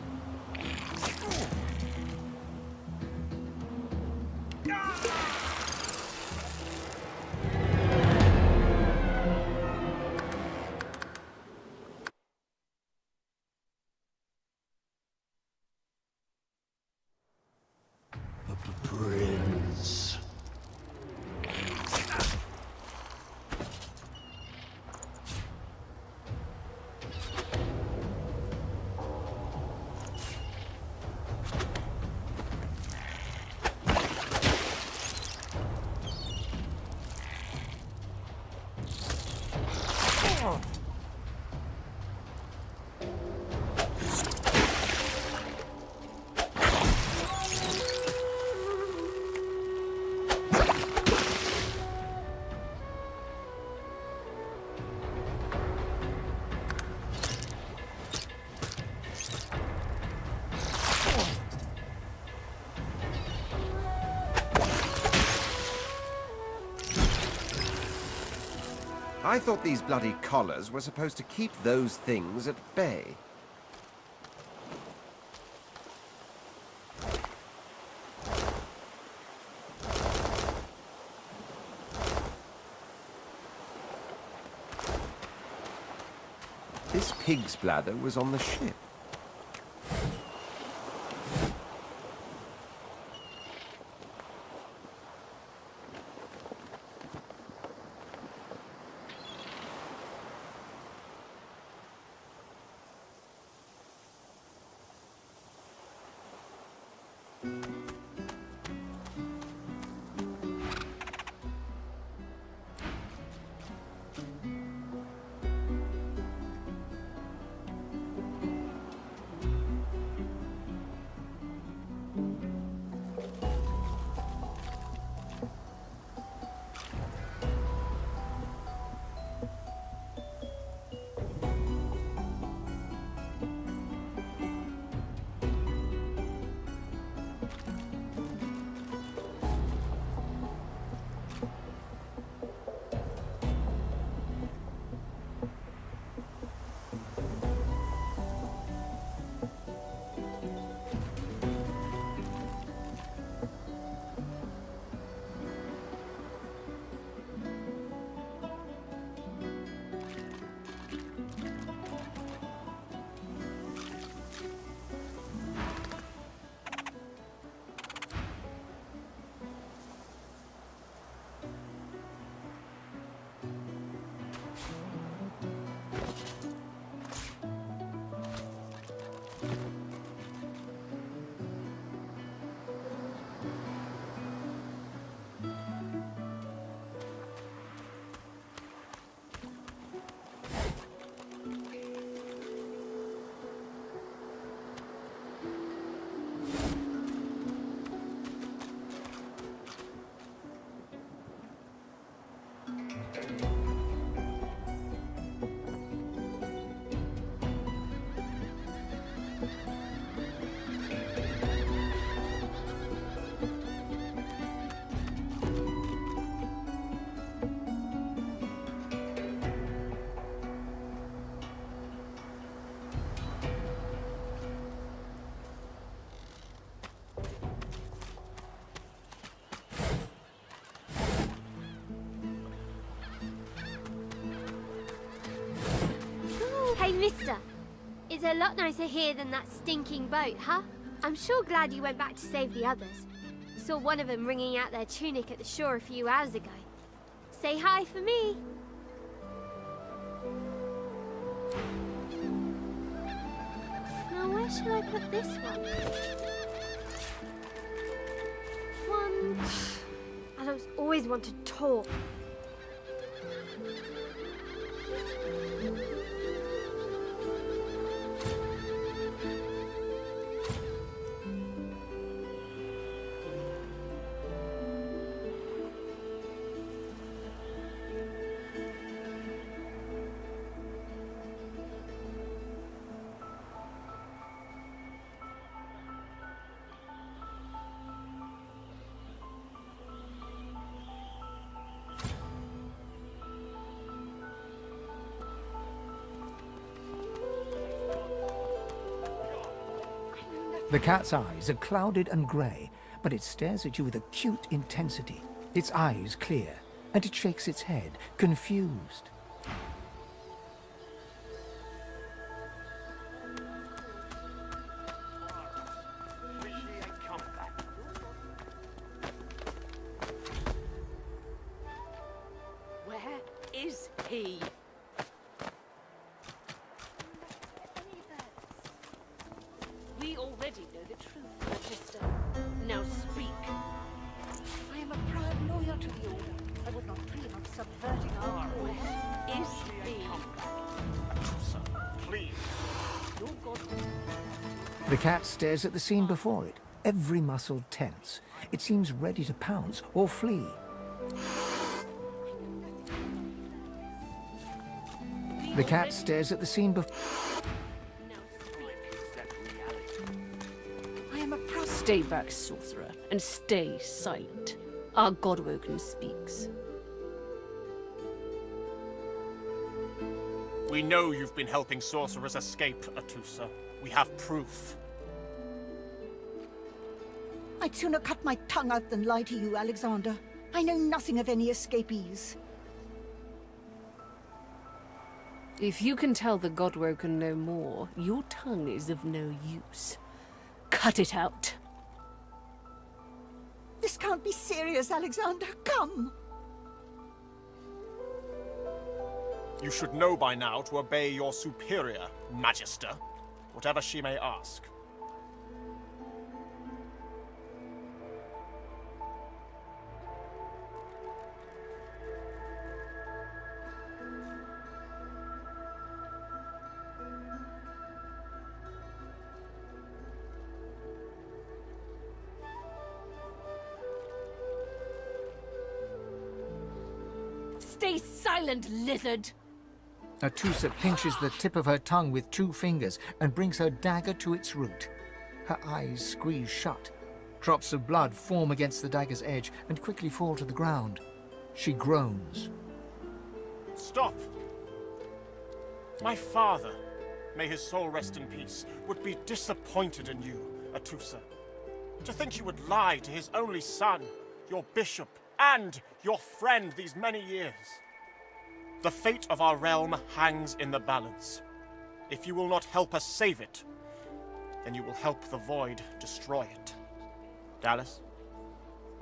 I thought these bloody collars were supposed to keep those things at bay. This pig's bladder was on the ship. Hey, mister. It's a lot nicer here than that stinking boat, huh? I'm sure glad you went back to save the others. Saw one of them wringing out their tunic at the shore a few hours ago. Say hi for me. Now, where should I put this one? Adults always want to talk. The cat's eyes are clouded and grey, but it stares at you with acute intensity. Its eyes clear, and it shakes its head, confused. Where is he? We already know the truth, Magister. Now speak. I am a proud loyal to the Order. I would not dream of subverting our cause. Where is he? The cat stares at the scene before it, every muscle tense. It seems ready to pounce or flee. The cat stares at the scene before... I am a proud... Stay back, sorcerer, and stay silent. Our Godwoken speaks. We know you've been helping sorcerers escape, Atusa. We have proof. I'd sooner cut my tongue out than lie to you, Alexander. I know nothing of any escapees. If you can tell the Godwoken no more, your tongue is of no use. Cut it out. This can't be serious, Alexander. Come! You should know by now to obey your superior, Magister, whatever she may ask. Stay silent, lizard! Atusa pinches the tip of her tongue with 2 fingers and brings her dagger to its root. Her eyes squeeze shut. Drops of blood form against the dagger's edge and quickly fall to the ground. She groans. Stop! My father, may his soul rest in peace, would be disappointed in you, Atusa. To think you would lie to his only son, your bishop, and your friend these many years. The fate of our realm hangs in the balance. If you will not help us save it, then you will help the Void destroy it. Dallas?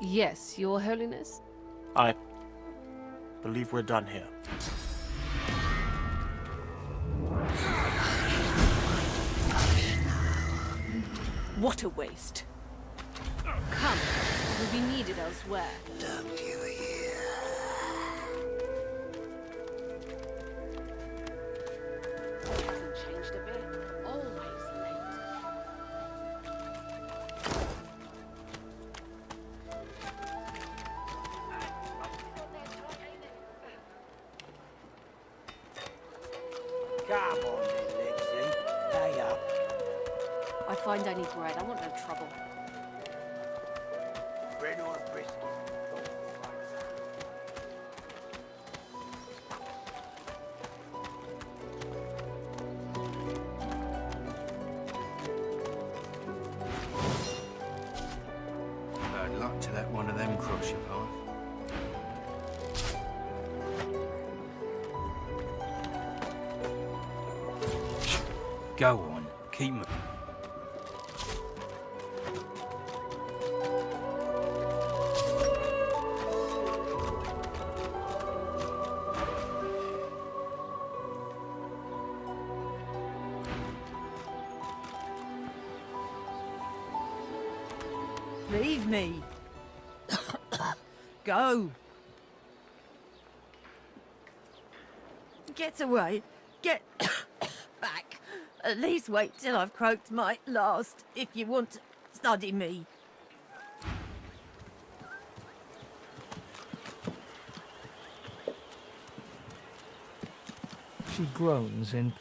Yes, Your Holiness? I believe we're done here. What a waste. Come, you'll be needed elsewhere. Don't you hear? Hasn't changed a bit. Always late. Come on, Lexi. Hurry up. I find I need bread. I want no trouble. Bread or brisket? Bad luck to let one of them cross your path. Go on, keep moving. Leave me. Go. Get away. Get back. At least wait till I've croaked my last, if you want to study me. She groans in...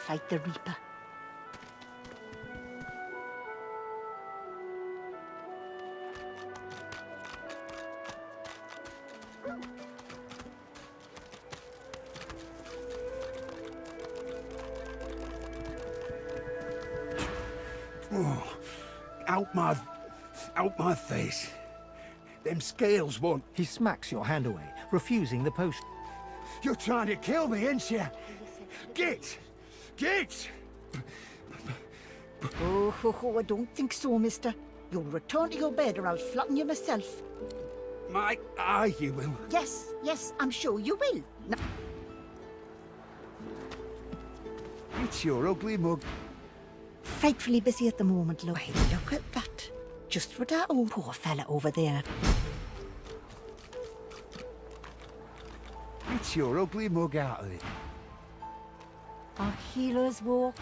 fight the Reaper. Oh, out my face. Them scales won't... He smacks your hand away, refusing the potion. You're trying to kill me, ain't you? Get! Oh, I don't think so, mister. You'll return to your bed or I'll flatten you myself. You will. Yes, I'm sure you will. Now, It's your ugly mug. frightfully busy at the moment, love. Why, look at that. Just for that old poor fella over there. It's your ugly mug out of it. Our healer's walk.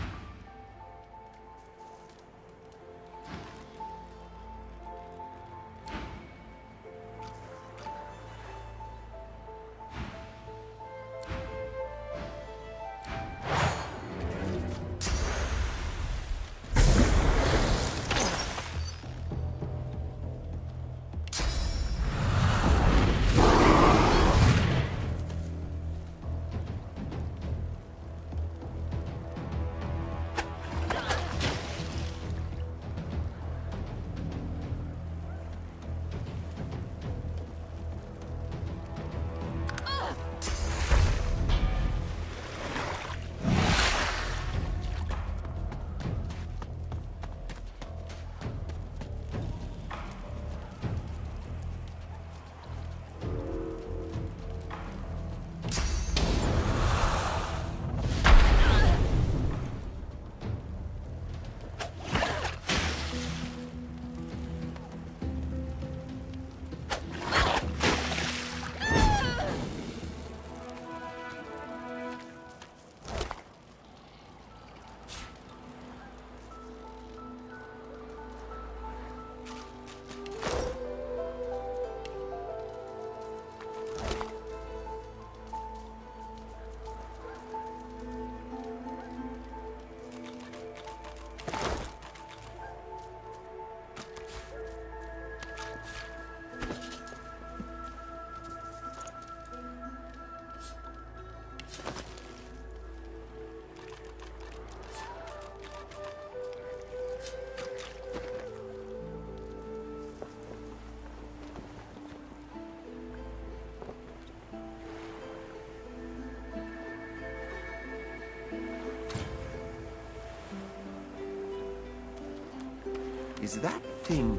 Is that thing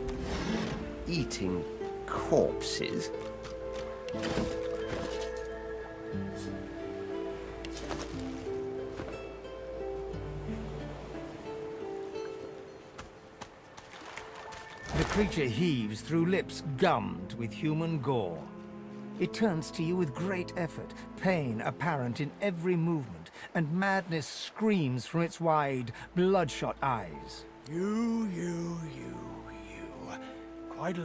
eating corpses? The creature heaves through lips gummed with human gore. It turns to you with great effort, pain apparent in every movement, and madness screams from its wide, bloodshot eyes. You. Quite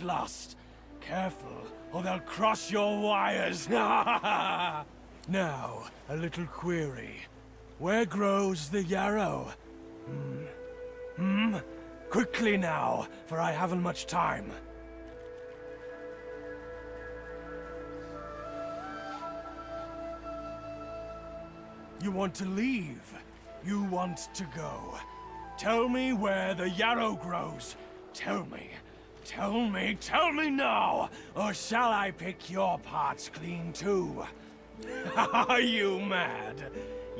lost. Careful, or they'll cross your wires. Now, a little query. Where grows the yarrow? Quickly now, for I haven't much time. You want to leave? You want to go? Tell me where the yarrow grows. Tell me now, or shall I pick your parts clean too? Are you mad?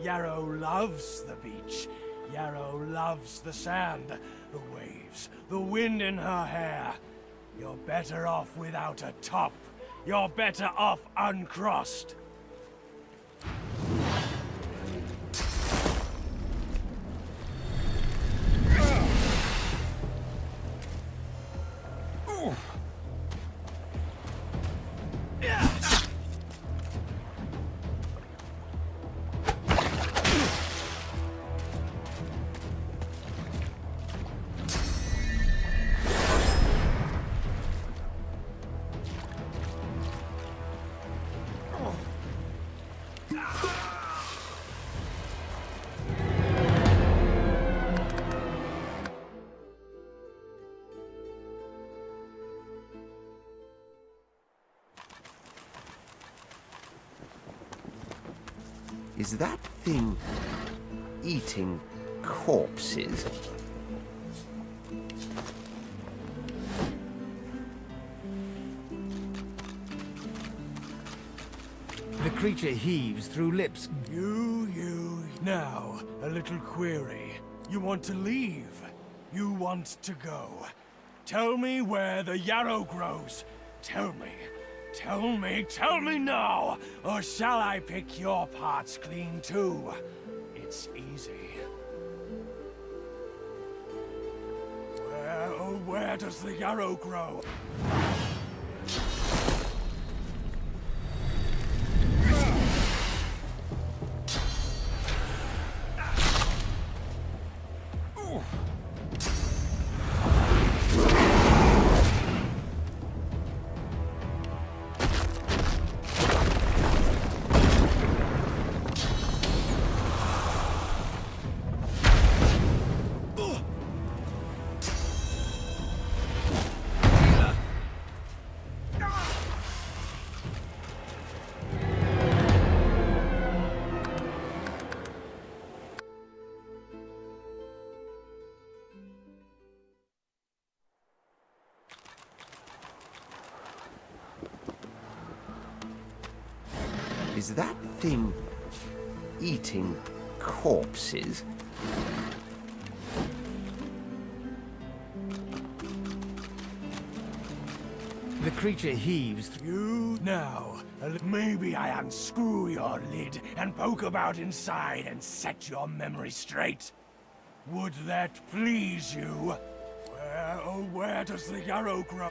Yarrow loves the beach. Yarrow loves the sand, the waves, the wind in her hair. You're better off without a top. You're better off uncrossed. Is that thing eating corpses? The creature heaves through lips. You. Now, a little query. You want to leave? You want to go? Tell me where the yarrow grows. Tell me. Tell me now! Or shall I pick your parts clean too? It's easy. Where does the yarrow grow? Is that thing eating corpses? The creature heaves through. Now, maybe I unscrew your lid and poke about inside and set your memory straight. Would that please you? Where does the yarrow grow?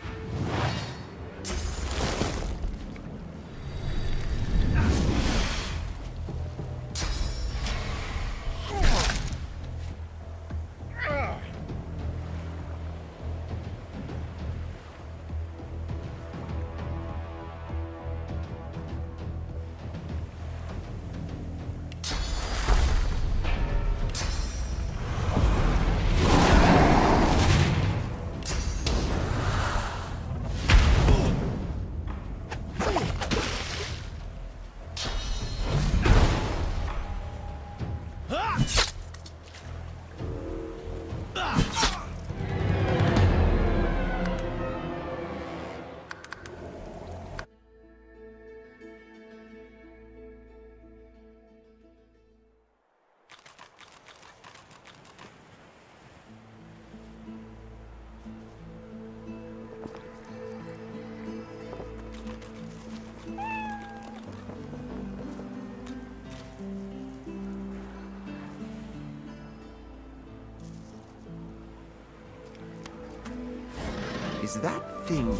Is that thing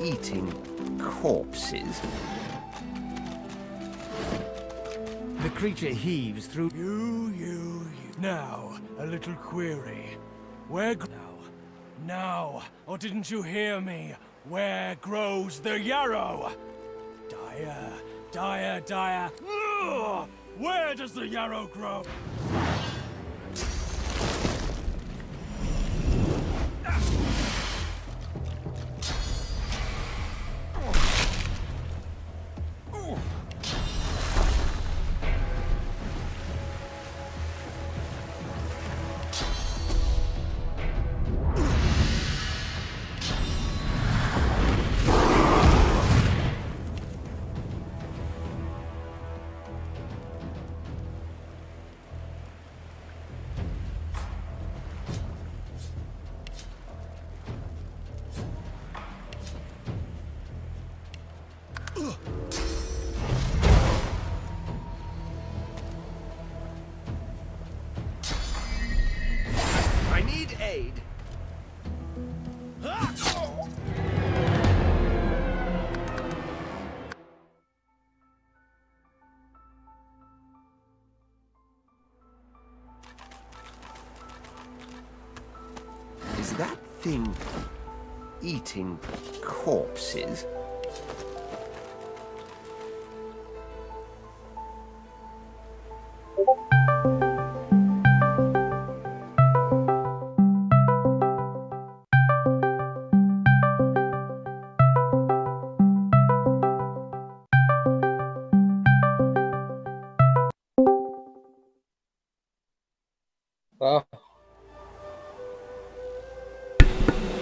eating corpses? The creature heaves through. You. Now, a little query. Where now, or didn't you hear me? Where grows the yarrow? Dire. Ugh! Where does the yarrow grow? I need aid. Is that thing eating corpses?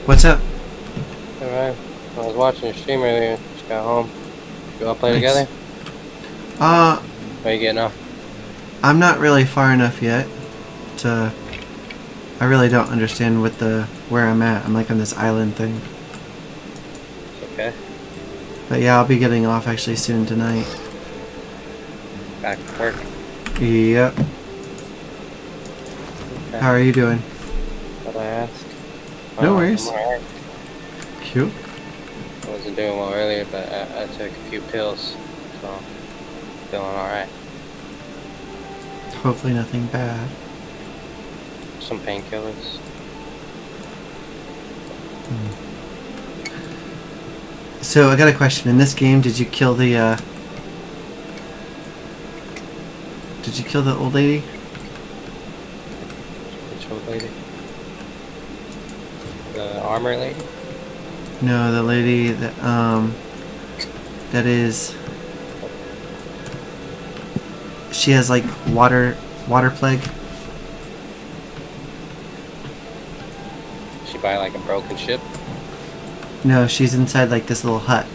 What's up? Alright. I was watching your stream earlier. Just got home. You all play together? Uh, Where you getting off? I'm not really far enough yet to... I really don't understand where I'm at. I'm like on this island thing. Okay. But yeah, I'll be getting off actually soon tonight. Back to work. Yep. Okay. How are you doing? What I asked? No worries. I'm alright. Cute. I wasn't doing well earlier, but I took a few pills, so I'm feeling alright. Hopefully nothing bad. Some painkillers. So I got a question. In this game, did you kill the old lady? Which old lady? The armor lady? No, the lady that is... She has like water plague. She by like a broken ship? No, she's inside like this little hut.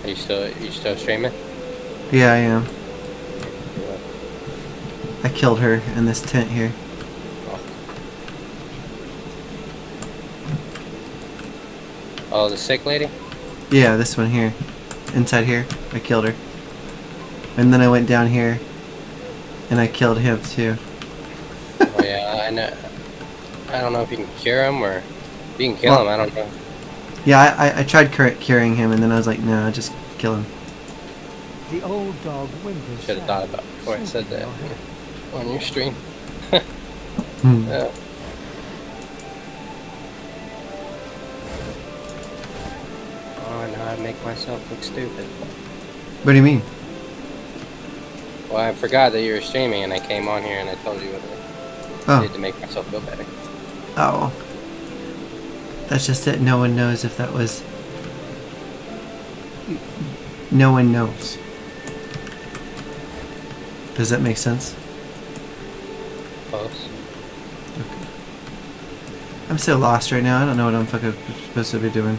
Are you still streaming? Yeah, I am. I killed her in this tent here. Oh, the sick lady? Yeah, this one here. Inside here. I killed her. And then I went down here and I killed him too. Oh yeah, I know. I don't know if you can cure him or you can kill him, I don't know. Yeah, I tried curing him and then I was like, no, just kill him. The old dog whimpers. Should have thought about it before I said that on your stream. Yeah. Oh, now I make myself look stupid. What do you mean? Well, I forgot that you were streaming and I came on here and I told you what I did to make myself feel better. Oh. That's just it. No one knows if that was... No one knows. Does that make sense? Close. Okay. I'm so lost right now. I don't know what I'm fucking supposed to be doing.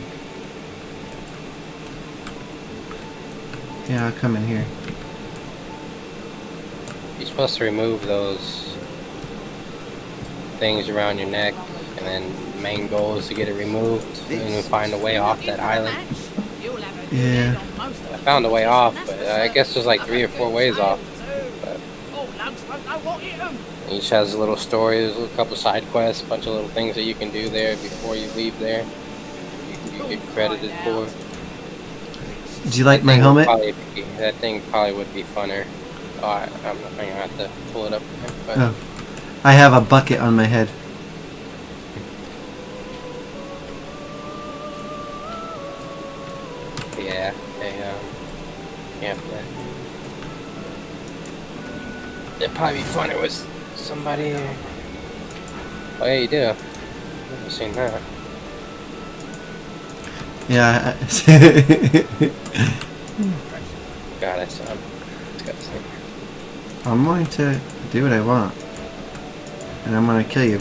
Yeah, I'll come in here. You're supposed to remove those things around your neck, and then the main goal is to get it removed and then find a way off that island. Yeah. I found a way off, but I guess there's like 3 or 4 ways off. But each has a little story, there's a couple side quests, a bunch of little things that you can do there before you leave there. You get credited for. Do you like my helmet? That thing probably would be funner. Oh, I'm gonna have to pull it up. But Oh. I have a bucket on my head. yeah, yeah. It'd probably be funner with somebody. Oh yeah, you do. I've seen that. Yeah. God, that's disgusting. I'm going to do what I want. And I'm going to kill you.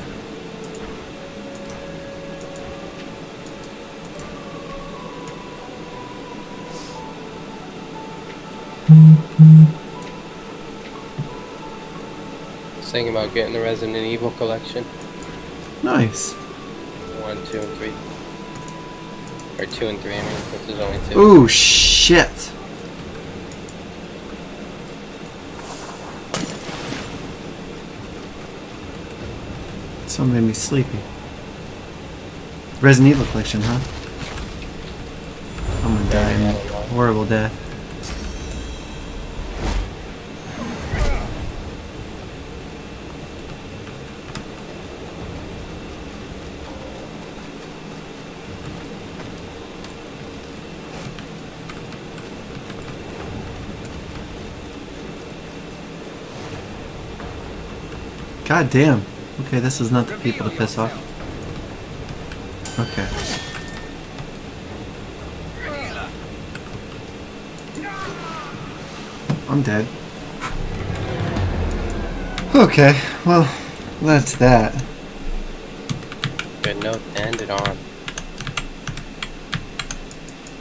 I was thinking about getting the Resident Evil collection. Nice. 1, 2, and 3. Or 2 and 3, I mean, because there's only 2. Ooh, shit. Someone made me sleepy. Resident Evil collection, huh? I'm gonna die in a horrible death. God damn. Okay, this is not the people to piss off. Okay. I'm dead. Okay, well, That's that. Good note to end it on.